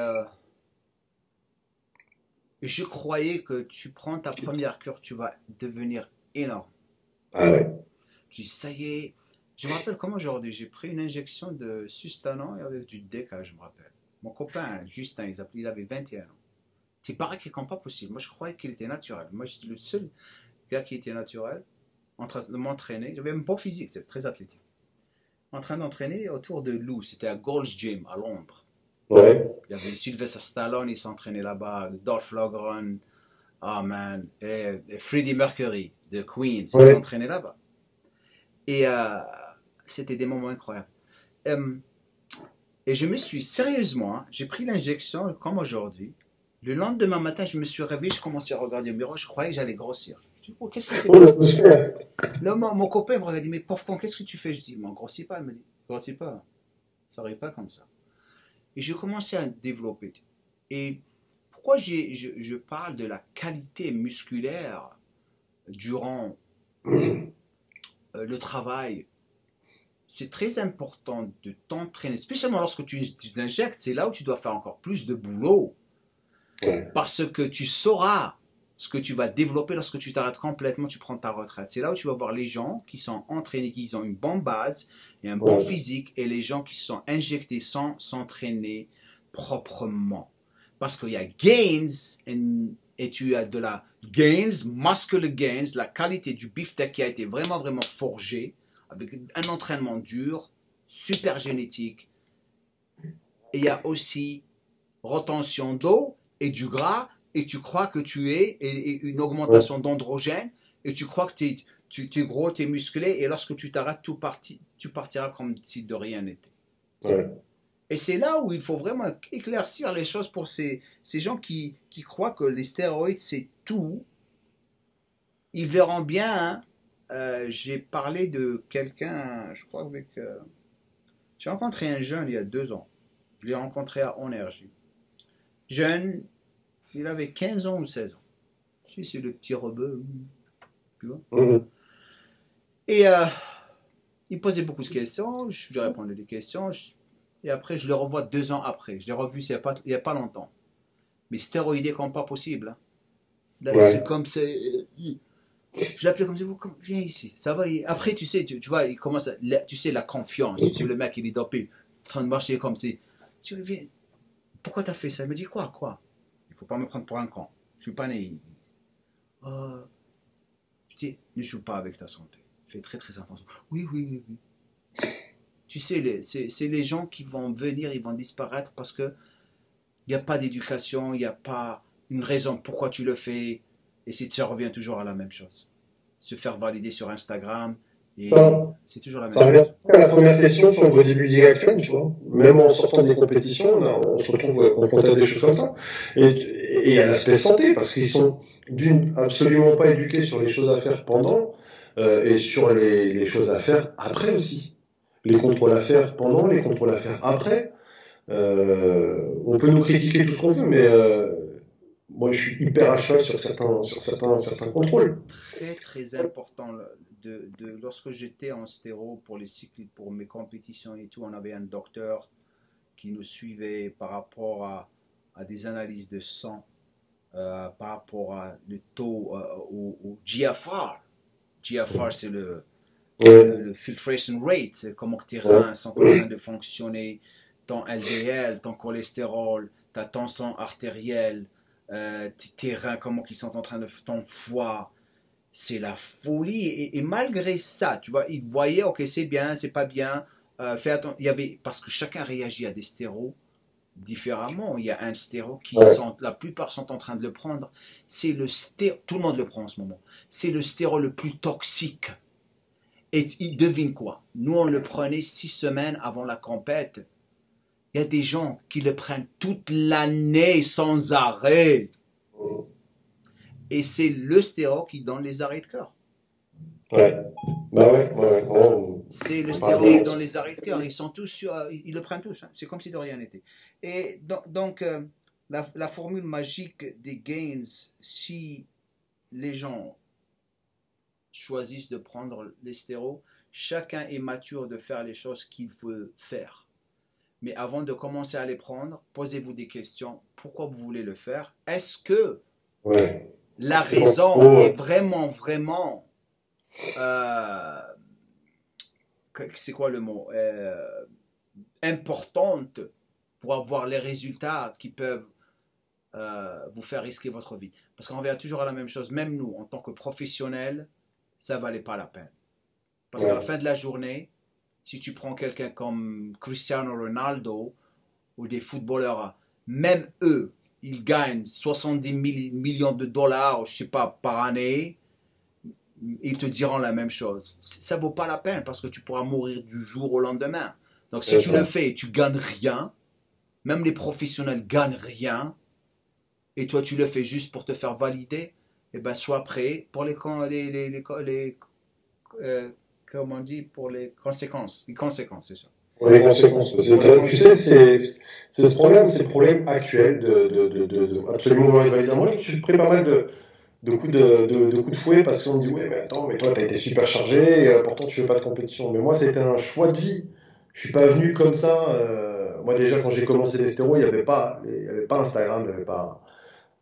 je croyais que tu prends ta première cure, tu vas devenir énorme. Ah ouais. Je dis, ça y est. Je me rappelle comme aujourd'hui, j'ai pris une injection de Sustanon et avec du DECA, je me rappelle. Mon copain, Justin, il avait 21 ans. Il paraît qu'il n'est pas possible. Moi, je croyais qu'il était naturel. Moi, j'étais le seul gars qui était naturel en train de m'entraîner. J'avais un bon physique, c'était très athlétique. En train d'entraîner autour de Lou, c'était à Gold's Gym à Londres. Ouais. Il y avait Sylvester Stallone, il s'entraînait là-bas, Dolph Lundgren, oh man, et Freddie Mercury de Queen, il s'entraînait là-bas. Et c'était des moments incroyables. Et je me suis, sérieusement, j'ai pris l'injection comme aujourd'hui. Le lendemain matin, je me suis réveillé, je commençais à regarder au miroir, je croyais que j'allais grossir. Je dis, oh, qu'est-ce que c'est que ça? Là, mon copain me regarde, il dit, mais pauvre con, qu'est-ce que tu fais? Je dis, mais grossis pas. Il me dit, grossis pas. Ça n'arrive pas comme ça. Et j'ai commencé à développer. Et pourquoi je parle de la qualité musculaire durant le travail? C'est très important de t'entraîner, spécialement lorsque tu t'injectes, c'est là où tu dois faire encore plus de boulot. Parce que tu sauras ce que tu vas développer lorsque tu t'arrêtes complètement, tu prends ta retraite. C'est là où tu vas voir les gens qui sont entraînés, qui ont une bonne base et un bon physique, et les gens qui sont injectés sans s'entraîner proprement. Parce qu'il y a gains, et tu as de la gains, muscular gains, la qualité du beefsteak qui a été vraiment, vraiment forgé, avec un entraînement dur, super génétique. Et il y a aussi retention d'eau et du gras, et tu crois que tu es, et une augmentation d'androgène, et tu crois que tu es gros, tu es musclé, et lorsque tu t'arrêtes, tu partiras comme si de rien n'était. Ouais. Et c'est là où il faut vraiment éclaircir les choses pour ces gens qui croient que les stéroïdes, c'est tout. Ils verront bien j'ai parlé de quelqu'un, je crois avec... j'ai rencontré un jeune il y a 2 ans. Je l'ai rencontré à Énergie. Jeune, il avait 15 ans ou 16 ans. Si c'est le petit rebeu, tu vois. Et il posait beaucoup de questions, je lui répondais des questions, et après je le revois 2 ans après. Je l'ai revu il n'y a pas longtemps. Mais stéroïdé comme pas possible. Hein. Là, c'est comme c'est... Je l'appelais comme ça, viens ici, ça va. Après, tu sais, tu vois, il commence, tu sais, la confiance. Tu sais, le mec, il est dopé, en train de marcher comme c'est. Tu dis, viens, pourquoi t'as fait ça? Il me dit, quoi? Il faut pas me prendre pour un con. Je suis pas né. Je dis, ne joue pas avec ta santé. Fais très très attention. Oui. Tu sais, c'est les gens qui vont venir, ils vont disparaître parce que il n'y a pas d'éducation, il n'y a pas une raison pourquoi tu le fais. Et ça revient toujours à la même chose. Se faire valider sur Instagram. C'est toujours la même chose. Ça revient à la première question sur le bodybuilding actuel, tu vois. Même en sortant des compétitions, on se retrouve confronté à des choses comme ça. Et il y a l'aspect santé, parce qu'ils sont absolument pas éduqués sur les choses à faire pendant, et sur les choses à faire après aussi. Les contrôles à faire pendant, les contrôles à faire après. On peut nous critiquer tout ce qu'on veut, mais moi je suis hyper à cheval sur certains contrôles. Très très important. Lorsque j'étais en stéro pour les cycles, pour mes compétitions et tout, on avait un docteur qui nous suivait par rapport à des analyses de sang, par rapport à le taux au GFR. GFR, c'est le filtration rate, c'est comment tes reins sont en train de fonctionner, ton LDL, ton cholestérol, ta tension artérielle, tes reins, comment ils sont en train de... ton foie. C'est la folie. Et malgré ça, tu vois, ils voyaient, ok, c'est bien, c'est pas bien. Fais attention. Parce que chacun réagit à des stéros différemment. Il y a un stéro la plupart sont en train de le prendre. C'est le stéro, tout le monde le prend en ce moment. C'est le stéro le plus toxique. Et il devine quoi? Nous, on le prenait 6 semaines avant la compète. Il y a des gens qui le prennent toute l'année sans arrêt. Et c'est le stéro qui donne les arrêts de cœur. C'est le stéro qui donne les arrêts de cœur. Ils sont tous ils le prennent tous. Hein. C'est comme si de rien n'était. Et donc la formule magique des gains, si les gens choisissent de prendre les stéros, chacun est mature de faire les choses qu'il veut faire. Mais avant de commencer à les prendre, posez-vous des questions. Pourquoi vous voulez le faire? Est-ce que la raison est vraiment c'est quoi le mot? Importante pour avoir les résultats qui peuvent vous faire risquer votre vie. Parce qu'on revient toujours à la même chose. Même nous, en tant que professionnels, ça ne valait pas la peine. Parce qu'à la fin de la journée, si tu prends quelqu'un comme Cristiano Ronaldo ou des footballeurs, même eux, ils gagnent 70 millions de dollars, je ne sais pas, par année. Ils te diront la même chose. Ça ne vaut pas la peine parce que tu pourras mourir du jour au lendemain. Donc si tu le fais et tu ne gagnes rien, même les professionnels ne gagnent rien, et toi tu le fais juste pour te faire valider, eh ben sois prêt pour comment on dit, pour les conséquences. Les conséquences, c'est ça. Pour les conséquences. Tu sais, c'est ce problème actuel de absolument valider. Moi, je me suis pris pas mal de coups de fouet parce qu'on me dit ouais mais attends, mais toi t'as été super chargé et pourtant tu fais pas de compétition. Mais moi c'était un choix de vie. Je suis pas venu comme ça. Moi déjà quand j'ai commencé les stéroïdes, il y avait pas Instagram, il y avait pas.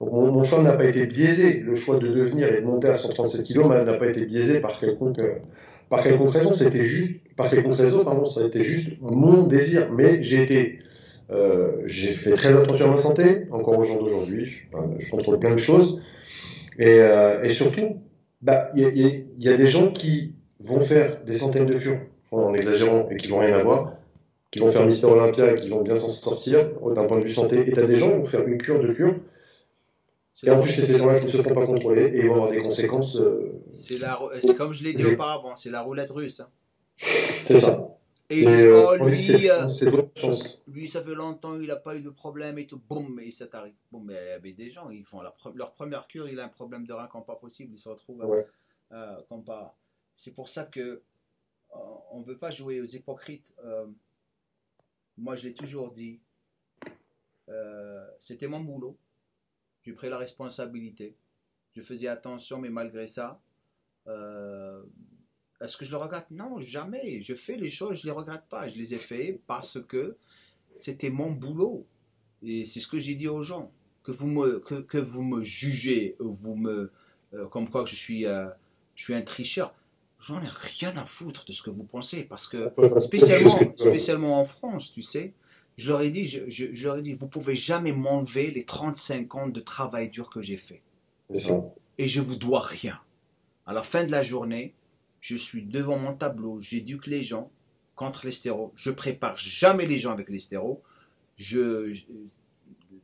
Donc mon choix n'a pas été biaisé. Le choix de devenir et de monter à 137 kg n'a pas été biaisé par quelconque raison. C'était juste par quelconque raison, pardon, ça a été juste mon désir. Mais j'ai fait très attention à ma santé, encore au jour d'aujourd'hui. Je contrôle plein de choses. Et surtout, il y a des gens qui vont faire des centaines de cures, en exagérant, et qui vont rien avoir, qui vont faire Mister Olympia et qui vont bien s'en sortir d'un point de vue santé. Et tu as des gens qui vont faire une cure, deux cures, et en plus c'est ces gens-là qui ne se font pas contrôler et ils vont avoir des conséquences. C'est comme je l'ai dit auparavant, c'est la roulette russe. Hein. C'est ça. Et ils disent, oh, lui, ça fait longtemps, il n'a pas eu de problème et tout, boum, et ça t'arrive. Bon, mais il y avait des gens, ils font leur première cure, il a un problème de rein comme pas possible, il se retrouve comme pas. C'est pour ça que on ne veut pas jouer aux hypocrites. Moi, je l'ai toujours dit. C'était mon boulot. J'ai pris la responsabilité. Je faisais attention, mais malgré ça, est-ce que je le regrette? Non, jamais. Je fais les choses, je ne les regrette pas. Je les ai fait parce que c'était mon boulot. Et c'est ce que j'ai dit aux gens. Que vous me jugez, comme quoi que je suis un tricheur. J'en ai rien à foutre de ce que vous pensez. Parce que, spécialement en France, tu sais, je leur ai dit, je leur ai dit, vous pouvez jamais m'enlever les 35 ans de travail dur que j'ai fait. Et je vous dois rien. À la fin de la journée, je suis devant mon tableau, j'éduque les gens contre les stéros. Je prépare jamais les gens avec les stéros.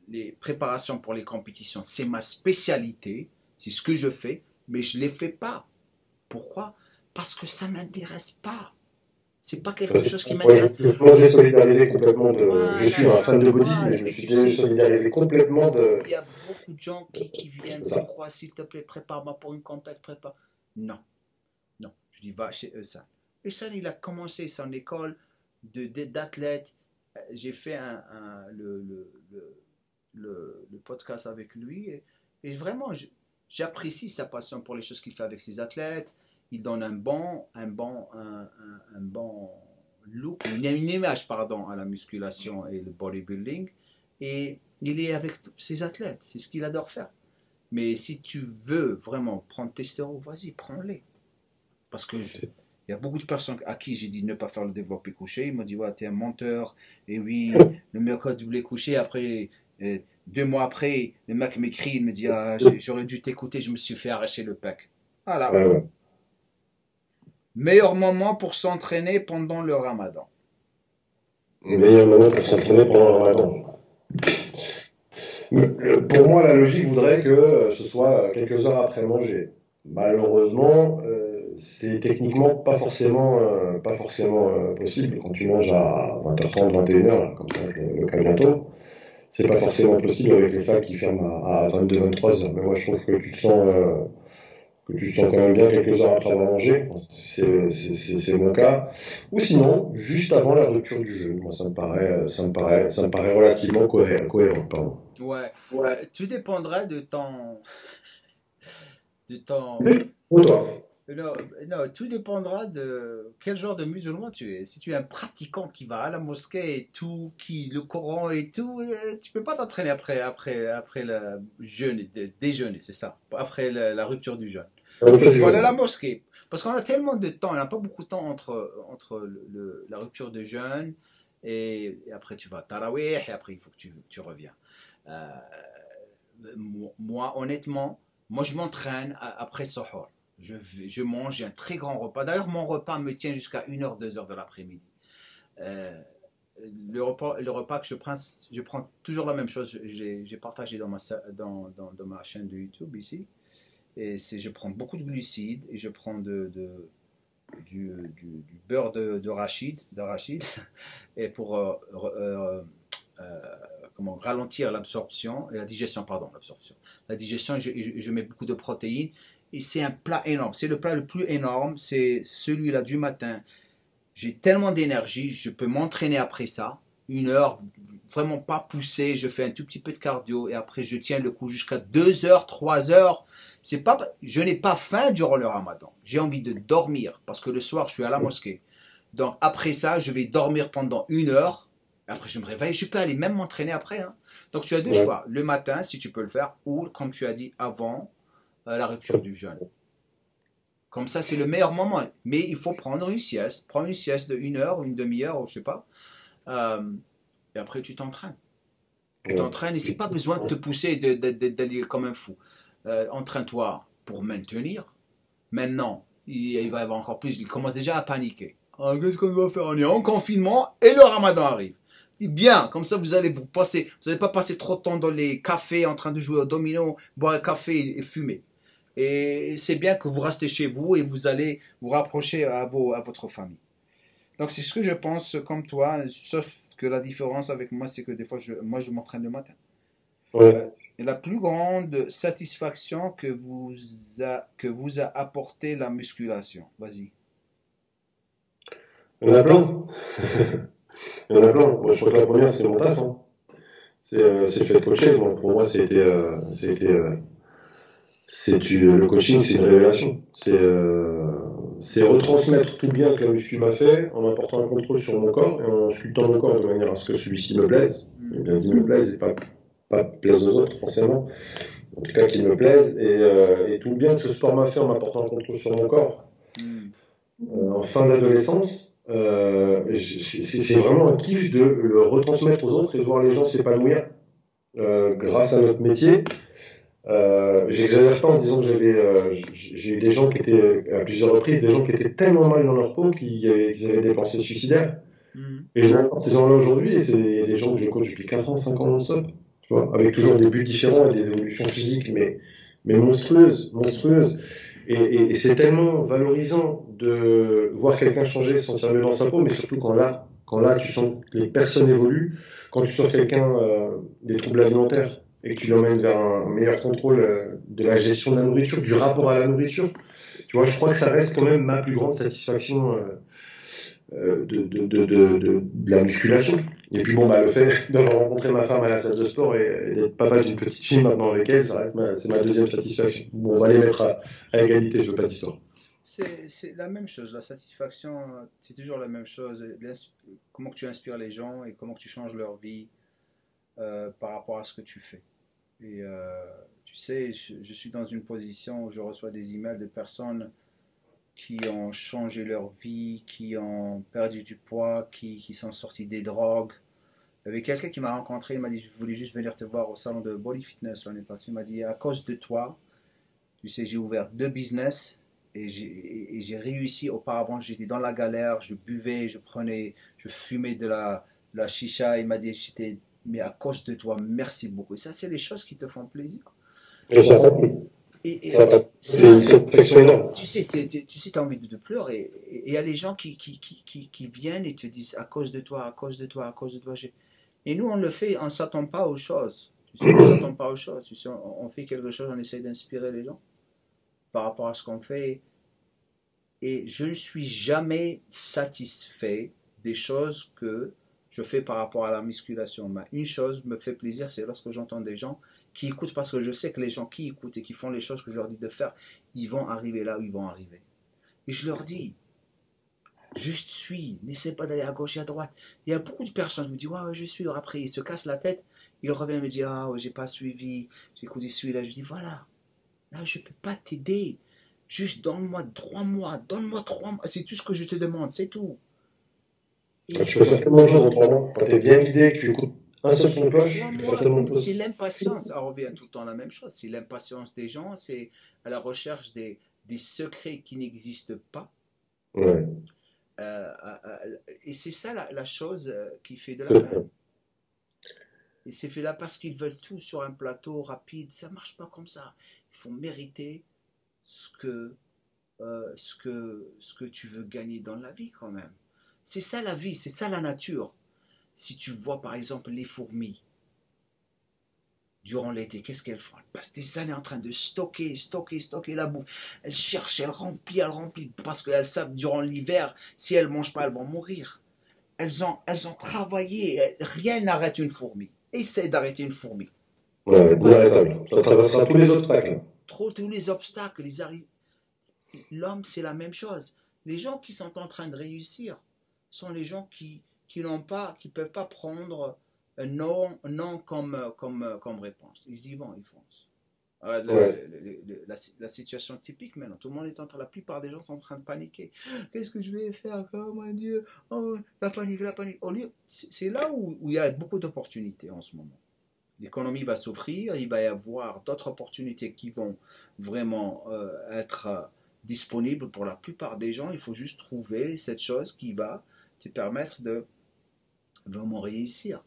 Les préparations pour les compétitions, c'est ma spécialité, c'est ce que je fais, mais je ne les fais pas. Pourquoi? Parce que ça ne m'intéresse pas. C'est pas quelque chose qui m'intéresse. Moi, j'ai solidarisé complètement de. Voilà, je suis un fan de body, mais je me suis solidarisé complètement de. Il y a beaucoup de gens qui viennent, pourquoi, s'il te plaît, prépare-moi pour une compète, prépare. Non. Non. Je dis, va chez Eusan. Eusan, il a commencé son école d'athlète. J'ai fait le podcast avec lui et vraiment, j'apprécie sa passion pour les choses qu'il fait avec ses athlètes. Il donne un bon look, une image pardon, à la musculation et le bodybuilding. Et il est avec ses athlètes, c'est ce qu'il adore faire. Mais si tu veux vraiment prendre tes stéroïdes, vas-y, prends-les. Parce que il y a beaucoup de personnes à qui j'ai dit ne pas faire le développé couché. Ils m'ont dit, ouais, t'es un menteur. Et oui, le mercredi doublé couché. Après, 2 mois après, le mec m'écrit, il me dit, ah, j'aurais dû t'écouter, je me suis fait arracher le pec. Voilà. Ouais. Meilleur moment pour s'entraîner pendant le ramadan. Meilleur moment pour s'entraîner pendant le ramadan. Pour moi, la logique voudrait que ce soit quelques heures après manger. Malheureusement, c'est techniquement pas forcément possible quand tu manges à 20h30, 21h, comme ça le cas bientôt. C'est pas forcément possible avec les salles qui ferment à 22, 23h. Mais moi, je trouve que tu te sens quand même bien quelques heures après avoir mangé. C'est mon cas. Ou sinon, juste avant la rupture du jeûne. Moi, ça me paraît relativement cohérent, pardon. Ouais. Tout dépendra de ton. Ou toi? Non, tout dépendra de quel genre de musulman tu es. Si tu es un pratiquant qui va à la mosquée et tout, qui le Coran et tout, tu peux pas t'entraîner après le jeûne, déjeuner, c'est ça. Après la rupture du jeûne. Il faut aller à la mosquée. Parce qu'on a tellement de temps, on n'a pas beaucoup de temps entre la rupture de jeûne et après tu vas à Tarawih et après il faut que tu reviens. Moi, honnêtement, je m'entraîne après Sohor. Je mange un très grand repas. D'ailleurs, mon repas me tient jusqu'à 1h, 2h de l'après-midi. Le repas que je prends toujours la même chose. J'ai partagé dans ma chaîne de YouTube ici. Et je prends beaucoup de glucides et je prends du beurre d'arachide et pour ralentir l'absorption et la digestion, la digestion, je mets beaucoup de protéines et c'est un plat énorme, c'est le plat le plus énorme, c'est celui-là du matin. J'ai tellement d'énergie, je peux m'entraîner après ça, 1 heure, vraiment pas poussé, je fais un tout petit peu de cardio et après je tiens le coup jusqu'à 2 heures, 3 heures. Je n'ai pas faim durant le ramadan, j'ai envie de dormir parce que le soir je suis à la mosquée. Donc après ça, je vais dormir pendant 1 heure. Après, je me réveille, je peux aller même m'entraîner après. Hein. Donc, tu as deux choix. Le matin, si tu peux le faire, ou, comme tu as dit, avant la rupture du jeûne. Comme ça, c'est le meilleur moment. Mais il faut prendre une sieste. Prends une sieste de 1 heure ou une demi-heure, ou je sais pas. Et après, tu t'entraînes. Tu t'entraînes et c'est pas besoin de te pousser d'aller comme un fou. Entraîne-toi pour maintenir. Maintenant, il va y avoir encore plus. Il commence déjà à paniquer. Ah, qu'est-ce qu'on va faire? On est en confinement et le ramadan arrive. Bien, comme ça vous allez pas passer trop de temps dans les cafés en train de jouer au domino, boire un café et fumer. Et c'est bien que vous restez chez vous et vous allez vous rapprocher à votre famille. Donc c'est ce que je pense comme toi, sauf que la différence avec moi c'est que des fois je m'entraîne le matin. Ouais. la plus grande satisfaction que vous a apporté la musculation. Vas-y. Il y en a plein. Il y en a plein. Moi, je crois que la première, c'est mon taf, hein. C'est le fait de coacher. Donc, pour moi, le coaching, c'est une révélation. C'est retransmettre tout bien que la muscu m'a fait en apportant un contrôle sur mon corps et en sculptant mon corps de manière à ce que celui-ci me plaise. Et bien dit me plaise et pas plaise aux autres, forcément. En tout cas, qu'il me plaise. Et tout le bien que ce sport m'a fait en m'apportant un contrôle sur mon corps. En fin d'adolescence, c'est vraiment un kiff de le retransmettre aux autres et de voir les gens s'épanouir grâce à notre métier. J'exagère pas en disant que j'ai eu des gens qui étaient, à plusieurs reprises, des gens qui étaient tellement mal dans leur peau qu'ils avaient des pensées suicidaires. Et je vois ces gens-là aujourd'hui, et c'est des gens que je coach depuis 4 ans, 5 ans non-stop, tu vois, avec toujours des buts différents et des évolutions physiques, mais monstrueuses, monstrueuses. Et c'est tellement valorisant de voir quelqu'un changer, se sentir mieux dans sa peau, mais surtout quand là, tu sens que les personnes évoluent, quand tu sors quelqu'un des troubles alimentaires et que tu l'emmènes vers un meilleur contrôle de la gestion de la nourriture, du rapport à la nourriture, tu vois, je crois que ça reste quand même ma plus grande satisfaction de la musculation. Et puis bon, bah, le fait d'avoir rencontré ma femme à la salle de sport et d'être papa d'une petite fille maintenant avec elle, c'est ma deuxième satisfaction. Bon, on va les mettre à égalité, je veux pas d'histoire. C'est la même chose, la satisfaction, c'est toujours la même chose. Comment que tu inspires les gens et comment que tu changes leur vie par rapport à ce que tu fais. Et tu sais, je suis dans une position où je reçois des emails de personnes qui ont changé leur vie, qui ont perdu du poids, qui sont sortis des drogues. Il y avait quelqu'un qui m'a rencontré, il m'a dit, je voulais juste venir te voir au salon de Body Fitness l'année passée. Il m'a dit, à cause de toi, tu sais, j'ai ouvert 2 business et j'ai réussi. Auparavant, j'étais dans la galère, je buvais, je fumais de la chicha. Il m'a dit, mais à cause de toi, merci beaucoup. Et ça, c'est les choses qui te font plaisir. Et ça, c'est une satisfaction énorme. Tu sais, tu as envie de pleurer. Et il y a les gens qui viennent et te disent à cause de toi, à cause de toi, à cause de toi. Et nous, on le fait, on ne s'attend pas aux choses. Tu sais, on ne s'attend pas aux choses. Tu sais, on fait quelque chose, on essaie d'inspirer les gens par rapport à ce qu'on fait. Et je ne suis jamais satisfait des choses que je fais par rapport à la musculation. Mais une chose me fait plaisir, c'est lorsque j'entends des gens qui écoutent, parce que je sais que les gens qui écoutent et qui font les choses que je leur dis de faire, ils vont arriver là où ils vont arriver. Et je leur dis, juste suis, n'essaie pas d'aller à gauche et à droite. Il y a beaucoup de personnes qui me disent, ouais, je suis, après ils se cassent la tête, ils reviennent me dire, ah, ouais, j'ai pas suivi, j'ai écouté celui-là. Je dis, voilà, là, je peux pas t'aider. Juste donne-moi 3 mois, donne-moi 3 mois, c'est tout ce que je te demande, c'est tout. Et tu peux faire tellement de choses en 3 mois. Quand tu es bien guidé, que tu écoutes un seul son de cloche, tu peux faire tellement de choses. C'est l'impatience, ça revient tout le temps à la même chose. C'est l'impatience des gens, c'est à la recherche des secrets qui n'existent pas. Ouais. Et c'est ça la chose qui fait de la peine. Et c'est fait là parce qu'ils veulent tout sur un plateau rapide. Ça ne marche pas comme ça. Il faut mériter ce que tu veux gagner dans la vie quand même. C'est ça la vie, c'est ça la nature. Si tu vois par exemple les fourmis, durant l'été, qu'est-ce qu'elles font? Elles passent des années en train de stocker la bouffe. Elles cherchent, elles remplissent, parce qu'elles savent durant l'hiver, si elles ne mangent pas, elles vont mourir. Elles ont travaillé, rien n'arrête une fourmi. Essaie d'arrêter une fourmi. Ouais, inarrêtable. Ça traversera tous les obstacles. Tous les obstacles, ils arrivent. L'homme, c'est la même chose. Les gens qui sont en train de réussir sont les gens qui peuvent pas prendre un non comme réponse. Ils y vont, ils foncent. La situation typique maintenant, tout le monde est la plupart des gens sont en train de paniquer. Qu'est-ce que je vais faire? Oh mon Dieu, oh, la panique. C'est là où il y a beaucoup d'opportunités en ce moment. L'économie va s'offrir, il va y avoir d'autres opportunités qui vont vraiment être disponibles pour la plupart des gens. Il faut juste trouver cette chose qui va te permettre de vraiment réussir.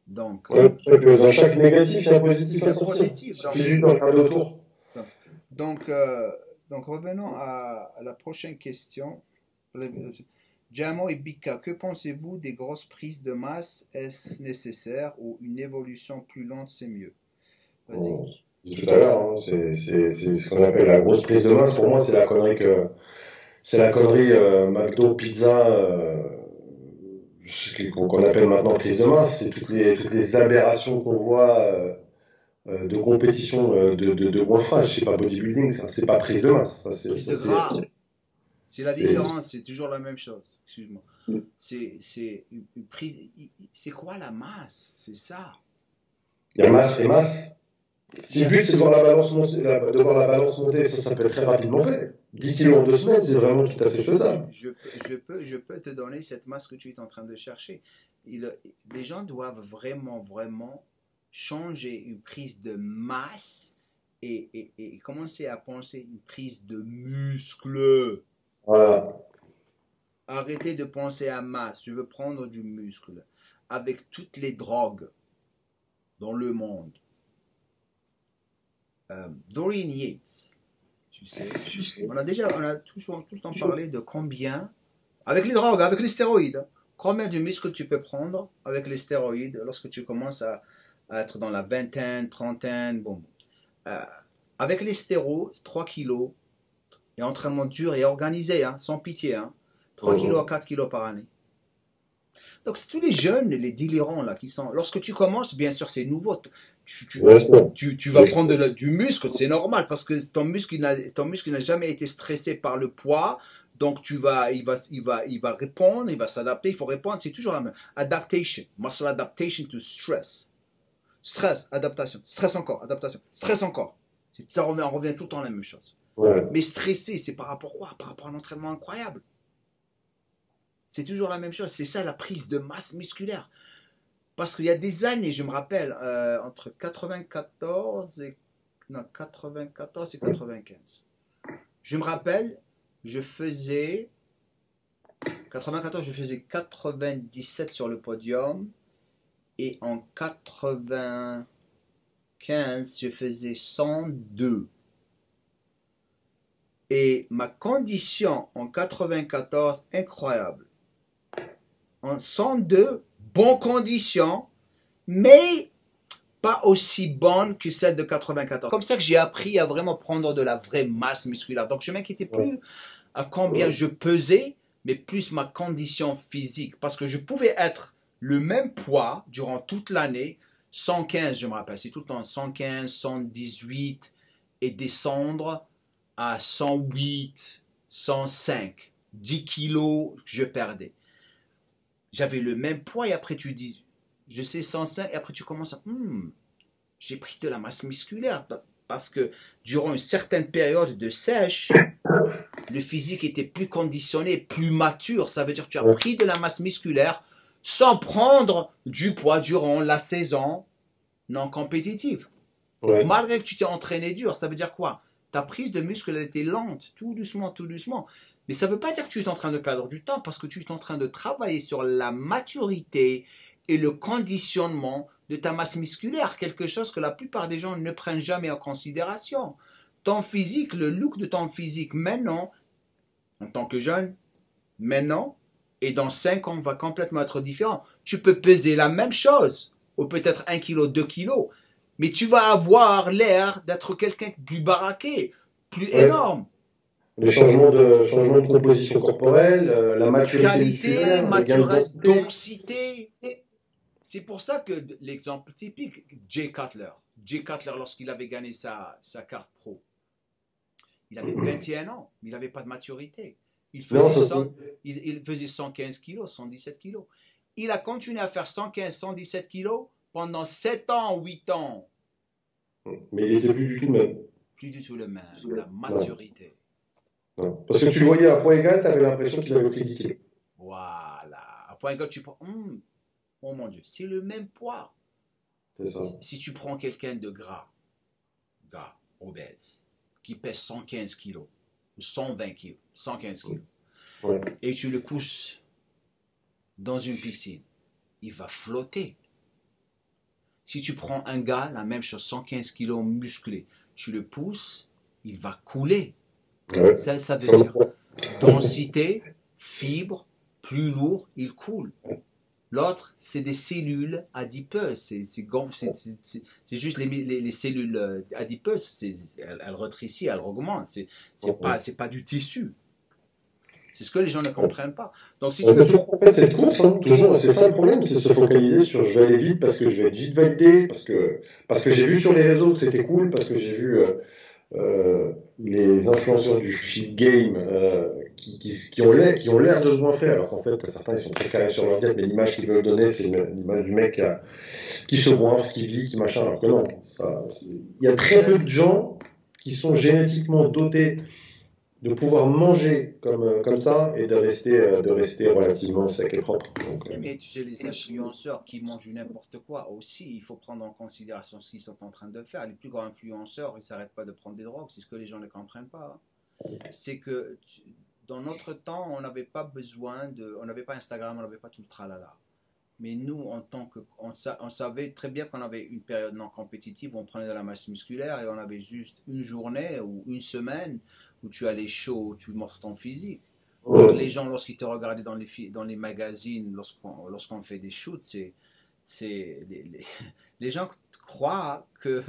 Donc, dans chaque négatif, il y a un positif à sortir. C'est juste de regarder autour. Donc, revenons à la prochaine question. Jamo et Bika, que pensez-vous des grosses prises de masse? Est-ce nécessaire ou une évolution plus lente, c'est mieux? Vas-y. Je dis tout à l'heure, hein, c'est ce qu'on appelle la grosse prise de masse. Pour moi, c'est la connerie McDo, pizza, qu'on appelle maintenant prise de masse. C'est toutes les aberrations qu'on voit de compétition de coiffage. C'est pas bodybuilding, ça. C'est pas prise de masse. Ça, Prise de gras. C'est la différence, c'est toujours la même chose. Excuse-moi. C'est une prise. C'est quoi la masse? C'est ça. Il y a masse et masse. Si le but c'est de voir la balance monter, ça peut être très rapidement fait. 10 kilos en 2 semaines, c'est vraiment tout à fait faisable. Je peux te donner cette masse que tu es en train de chercher. Les gens doivent vraiment changer une prise de masse et commencer à penser une prise de muscle. Voilà. Arrêtez de penser à masse. Je veux prendre du muscle. Avec toutes les drogues dans le monde. Dorian Yates, tu sais, on a toujours tout le temps parlé de combien, avec les drogues, avec les stéroïdes, combien de muscles tu peux prendre avec les stéroïdes lorsque tu commences à être dans la vingtaine, trentaine, bon. Avec les stéroïdes, 3 kilos, et entraînement dur et organisé, hein, sans pitié, hein, 3 kilos à 4 kilos par année. Donc, c'est tous les jeunes, les délirants, là, qui sont... Lorsque tu commences, bien sûr, c'est nouveau. Tu vas prendre du muscle, c'est normal, parce que ton muscle n'a jamais été stressé par le poids. Donc, il va répondre, il va s'adapter, il faut répondre. C'est toujours la même. Adaptation. Muscle adaptation to stress. Stress, adaptation. Stress encore, adaptation. Stress encore. On revient tout le temps à la même chose. Ouais. Mais stressé, c'est par rapport à quoi? Par rapport à un entraînement incroyable. C'est toujours la même chose. C'est ça la prise de masse musculaire. Parce qu'il y a des années, je me rappelle, entre 94 et 95. Je me rappelle, je faisais 94, je faisais 97 sur le podium. Et en 95, je faisais 102. Et ma condition en 94, incroyable. En 102, bonne condition, mais pas aussi bonne que celle de 94. Comme ça que j'ai appris à vraiment prendre de la vraie masse musculaire. Donc je ne m'inquiétais plus à combien je pesais, mais plus ma condition physique. Parce que je pouvais être le même poids durant toute l'année, 115 je me rappelle, c'est tout le temps 115, 118, et descendre à 108, 105, 10 kilos je perdais. J'avais le même poids et après tu dis, je sais 105 et après tu commences à, j'ai pris de la masse musculaire parce que durant une certaine période de sèche, le physique était plus conditionné, plus mature. Ça veut dire que tu as pris de la masse musculaire sans prendre du poids durant la saison non compétitive. Ouais. Malgré que tu t'es entraîné dur, ça veut dire quoi? Ta prise de muscle elle était lente, tout doucement, tout doucement. Mais ça ne veut pas dire que tu es en train de perdre du temps parce que tu es en train de travailler sur la maturité et le conditionnement de ta masse musculaire, quelque chose que la plupart des gens ne prennent jamais en considération. Ton physique, le look de ton physique maintenant, en tant que jeune, maintenant, et dans 5 ans, va complètement être différent. Tu peux peser la même chose, ou peut-être 1 kilo, 2 kilos, mais tu vas avoir l'air d'être quelqu'un de plus baraqué, plus énorme. Le changement de composition corporelle, la maturité qualité, maturité, densité. C'est pour ça que l'exemple typique, Jay Cutler. Jay Cutler, lorsqu'il avait gagné sa carte pro, il avait 21 ans, mais il n'avait pas de maturité. Il faisait 115 kilos, 117 kilos. Il a continué à faire 115, 117 kilos pendant 7 ans, 8 ans. Mais il n'était plus du tout le même. Plus du tout le même, la maturité. Non. Parce que tu le voyais à poids égal, tu avais l'impression qu'il avait pris 10 kilos. Voilà. À poids égal, tu prends... oh mon Dieu, c'est le même poids. C'est ça. Si tu prends quelqu'un de gras, obèse, qui pèse 115 kilos, ou 120 kilos, 115 kilos, et tu le pousses dans une piscine, il va flotter. Si tu prends un gars, la même chose, 115 kilos musclé, tu le pousses, il va couler. Ouais. Ça veut dire densité, fibre, plus lourd, il coule. L'autre, c'est des cellules adipeuses. C'est juste les cellules adipeuses. Elles rétrécissent, elles augmentent. C'est pas du tissu. C'est ce que les gens ne comprennent pas. Donc, si tu c'est toujours en fait cette course, hein, toujours, c'est ça le problème, c'est se focaliser sur je vais aller vite parce que je vais être vite validé, parce que j'ai vu sur les réseaux que c'était cool, parce que j'ai vu les influenceurs du shit game qui ont l'air de se moins faire, alors qu'en fait certains ils sont très carrés sur leur diète, mais l'image qu'ils veulent donner c'est l'image du mec qui se goinfre, qui vit, qui machin, alors que non. Il y a très peu de gens qui sont génétiquement dotés de pouvoir manger comme ça et de rester relativement sec et propre. Donc, mais tu sais, les influenceurs qui mangent n'importe quoi aussi, il faut prendre en considération ce qu'ils sont en train de faire. Les plus grands influenceurs, ils ne s'arrêtent pas de prendre des drogues, c'est ce que les gens ne comprennent pas. C'est que dans notre temps, on n'avait pas besoin on n'avait pas Instagram, on n'avait pas tout le tralala. Mais nous, en tant que, on savait très bien qu'on avait une période non compétitive où on prenait de la masse musculaire et on avait juste une journée ou une semaine où tu allais chaud, tu montres ton physique. Donc, les gens, lorsqu'ils te regardaient dans les magazines, lorsqu'on fait des shoots, les gens croient que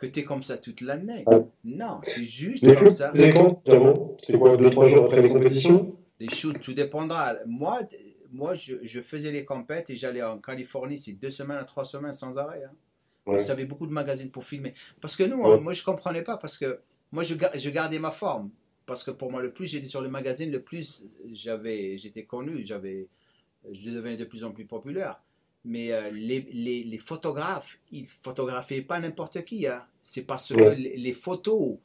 tu es comme ça toute l'année. Non, c'est juste comme ça. C'est quand, c'est quoi, 2-3 jours après les compétitions? Les shoots, tout dépendra. Moi, je faisais les compètes et j'allais en Californie, c'est 2 semaines à 3 semaines sans arrêt. Hein. Ouais. J'avais beaucoup de magazines pour filmer. Parce que nous, moi, je ne comprenais pas, parce que moi, je gardais ma forme. Parce que pour moi, le plus j'étais sur le magazine, le plus j'étais connu, je devenais de plus en plus populaire. Mais les photographes, ils ne photographiaient pas n'importe qui. Hein. C'est parce que les photos,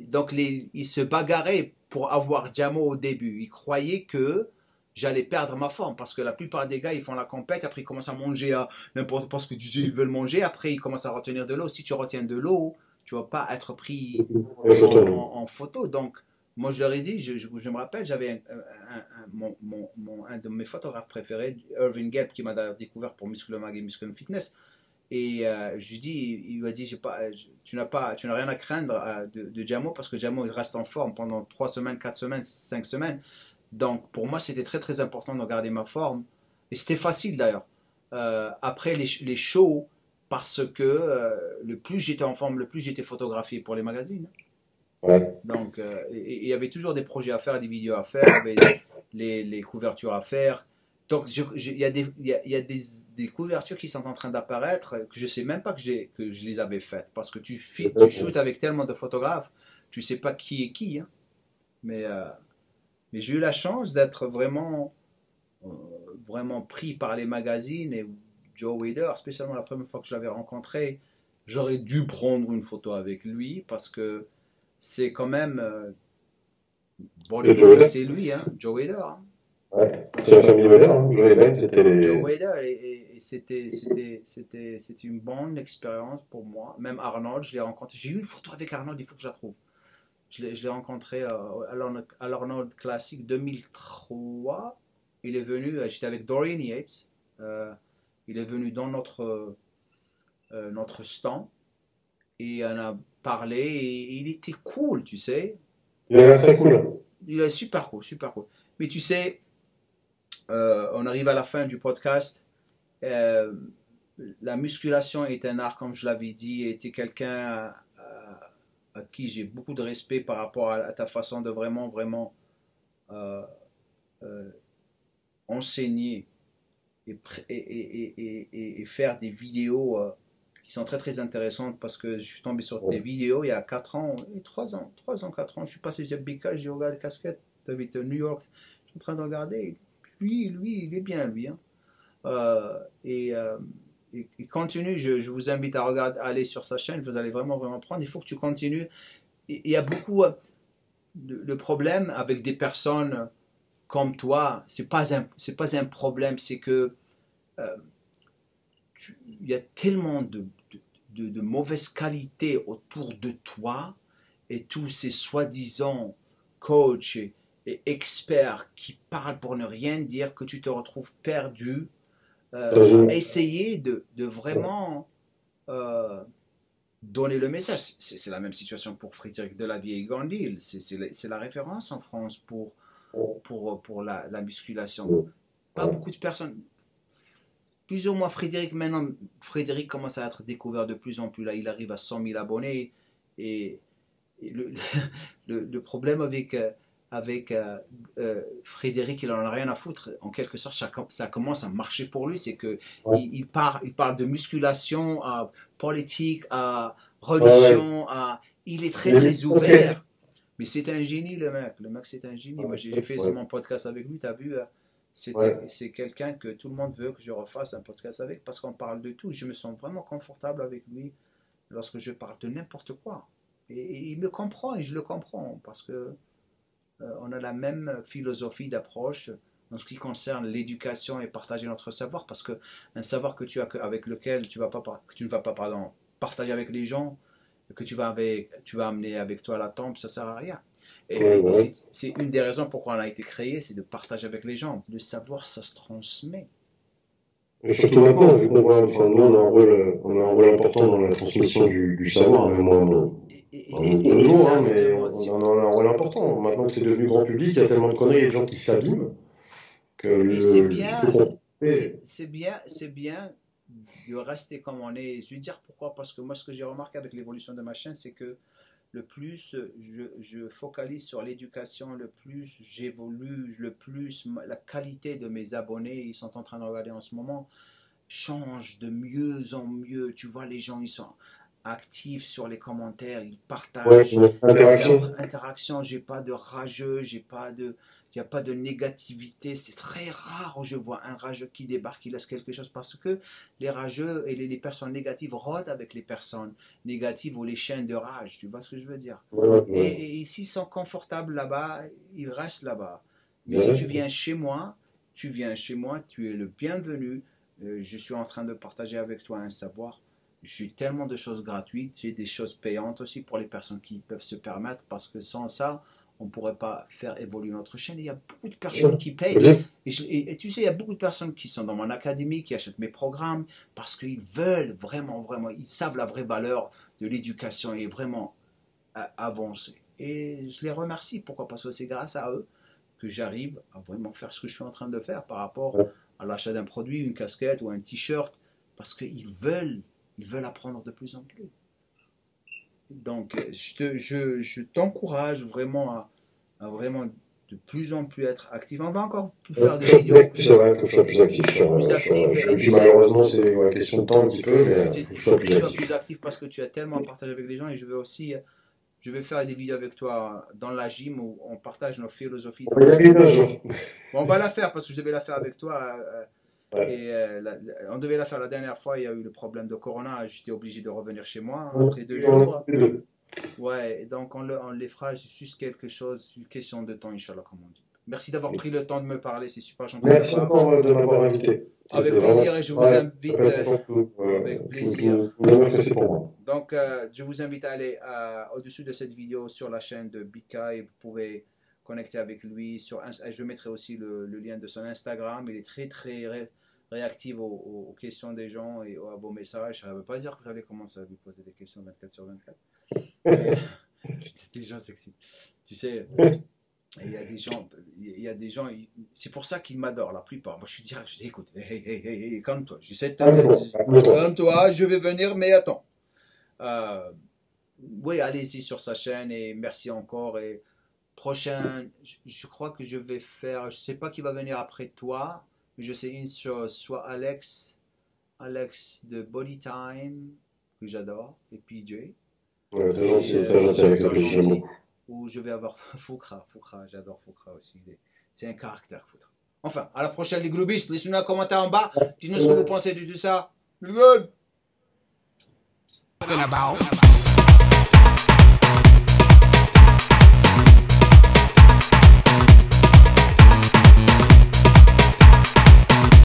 donc ils se bagarraient pour avoir Jamo au début. Ils croyaient que j'allais perdre ma forme, parce que la plupart des gars, ils font la compète, après ils commencent à manger à n'importe quoi, parce que ils veulent manger, après ils commencent à retenir de l'eau. Si tu retiens de l'eau, tu ne vas pas être pris en photo. Donc, moi, je leur ai dit, je me rappelle, j'avais un de mes photographes préférés, Irving Gelb, qui m'a découvert pour Muscle Mag et Muscle Fitness. Et je lui dis, il m'a dit, tu n'as rien à craindre de Jamo, parce que Jamo, il reste en forme pendant 3 semaines, 4 semaines, 5 semaines. Donc, pour moi, c'était très, très important de garder ma forme. Et c'était facile, d'ailleurs. Après les shows, parce que le plus j'étais en forme, le plus j'étais photographié pour les magazines. Ouais. Donc, il y avait toujours des projets à faire, des vidéos à faire, les couvertures à faire. Donc, il y a des couvertures qui sont en train d'apparaître que je ne sais même pas que je les avais faites. Parce que tu shootes avec tellement de photographes, tu ne sais pas qui est qui. Hein. Mais j'ai eu la chance d'être vraiment pris par les magazines. Et Joe Weider, spécialement la première fois que je l'avais rencontré, j'aurais dû prendre une photo avec lui, parce que c'est quand même c'est lui, hein, Joe Weider. Hein. Ouais, c'est la famille Weider. Hein. Joe Weider, c'était Joe Weider, et c'était une bonne expérience pour moi. Même Arnold, je l'ai rencontré. J'ai eu une photo avec Arnold, il faut que je la trouve. Je l'ai rencontré à l'Arnold Classic 2003. Il est venu, j'étais avec Dorian Yates. Il est venu dans notre stand et on a parlé, et il était cool, tu sais. Il est très cool. Il est super cool, super cool. Mais tu sais, on arrive à la fin du podcast. La musculation est un art, comme je l'avais dit, et tu es quelqu'un à qui j'ai beaucoup de respect par rapport à ta façon de vraiment enseigner et faire des vidéos qui sont très très intéressantes, parce que je suis tombé sur tes vidéos il y a 4 ans, 3 ans, 4 ans, je suis passé chez Big Cash, j'ai regardé la casquette, tu habites à New York, je suis en train de regarder, lui il est bien, lui. Hein. Et continue, je vous invite à aller sur sa chaîne, vous allez vraiment prendre, il faut que tu continues. Il y a beaucoup de problèmes avec des personnes comme toi, c'est pas un problème, c'est que il y a tellement de mauvaise qualité autour de toi, et tous ces soi-disant coachs et experts qui parlent pour ne rien dire, que tu te retrouves perdu. Essayer de vraiment donner le message. C'est la même situation pour Frédéric Delavier et Gandhi. C'est la référence en France pour la musculation. Pas beaucoup de personnes. plus ou moins Frédéric, maintenant, Frédéric commence à être découvert de plus en plus. Là, il arrive à 100 000 abonnés. Et le problème avec Frédéric, il n'en a rien à foutre. En quelque sorte, ça commence à marcher pour lui. C'est que il parle de musculation, à politique, à religion, il est très, très ouvert. Mais c'est un génie, le mec. Le mec, c'est un génie. Moi, j'ai fait mon podcast avec lui, tu as vu. C'est quelqu'un que tout le monde veut que je refasse un podcast avec parce qu'on parle de tout. Je me sens vraiment confortable avec lui lorsque je parle de n'importe quoi. Et il me comprend et je le comprends parce que on a la même philosophie d'approche en ce qui concerne l'éducation et partager notre savoir, parce que un savoir que tu as avec lequel tu ne vas pas partager avec les gens, que tu vas amener avec toi à la tombe, ça ne sert à rien. Et c'est une des raisons pourquoi on a été créé, c'est de partager avec les gens. Le savoir, ça se transmet. Et surtout maintenant, vu qu'on voit, enfin, nous, on a un rôle important dans la transmission du savoir, même moi, mais on a un rôle important. Maintenant que c'est devenu grand public, il y a tellement de conneries et de gens qui s'abîment que c'est bien de rester comme on est. Je vais dire pourquoi, parce que moi, ce que j'ai remarqué avec l'évolution de ma chaîne, c'est que le plus je focalise sur l'éducation, le plus j'évolue, le plus la qualité de mes abonnés, ils sont en train de regarder en ce moment, change de mieux en mieux. Tu vois, les gens, ils sont actifs sur les commentaires, ils partagent. Interaction, j'ai pas de rageux, il n'y a pas de négativité. C'est très rare où je vois un rageux qui débarque, qui laisse quelque chose, parce que les rageux et les personnes négatives rôdent avec les personnes négatives ou les chaînes de rage. Tu vois ce que je veux dire? Et s'ils sont confortables là-bas, ils restent là-bas. Mais si tu viens chez moi, tu es le bienvenu. Je suis en train de partager avec toi un savoir. J'ai tellement de choses gratuites, j'ai des choses payantes aussi pour les personnes qui peuvent se permettre, parce que sans ça, on ne pourrait pas faire évoluer notre chaîne. Il y a beaucoup de personnes qui payent. Et tu sais, il y a beaucoup de personnes qui sont dans mon académie, qui achètent mes programmes, parce qu'ils veulent vraiment, ils savent la vraie valeur de l'éducation et vraiment avancer. Et je les remercie. Pourquoi? Parce que c'est grâce à eux que j'arrive à vraiment faire ce que je suis en train de faire par rapport à l'achat d'un produit, une casquette ou un t-shirt, parce qu'ils veulent apprendre de plus en plus. Donc, je t'encourage vraiment à vraiment de plus en plus être actif. On va encore faire des vidéos. C'est vrai que je sois plus actif malheureusement, c'est une question de temps un petit peu, mais il faut que je sois plus actif parce que tu as tellement partagé avec les gens, et je vais faire des vidéos avec toi dans la gym où on partage nos philosophies. On va la faire parce que je devais la faire avec toi. Et on devait la faire la dernière fois, il y a eu le problème de Corona, j'étais obligé de revenir chez moi après 2 jours. Ouais, donc on les fera, c'est juste quelque chose, une question de temps, Inch'Allah, comme on dit. Merci d'avoir pris le temps de me parler, c'est super gentil. Merci encore de m'avoir invité. Avec plaisir, et je vous invite. Avec plaisir. Donc, je vous invite à aller au-dessus de cette vidéo sur la chaîne de Bika, et vous pouvez connecter avec lui. Je mettrai aussi le lien de son Instagram. Il est très, très réactif aux questions des gens et à vos messages. Ça ne veut pas dire que vous allez commencer à lui poser des questions 24/24. C'est des gens sexy. Tu sais, il y a des gens, c'est pour ça qu'ils m'adorent, la plupart. Moi, je suis direct, je dis, écoute, hey, calme-toi. J'essaie de calme-toi, je vais venir, mais attends. Oui, allez-y sur sa chaîne, et merci encore. Et prochain, je crois que je vais faire, je sais pas qui va venir après toi, mais je sais une sur soit Alex de Body Time, que j'adore, et PJ. Ouais, très gentil avec ça, j'aime beaucoup. Ou je vais avoir Foukra, j'adore Foukra aussi. C'est un caractère, Foukra. Enfin, à la prochaine, les globistes. Laissez-nous un commentaire en bas. Dites-nous ce que vous pensez de tout ça. Good.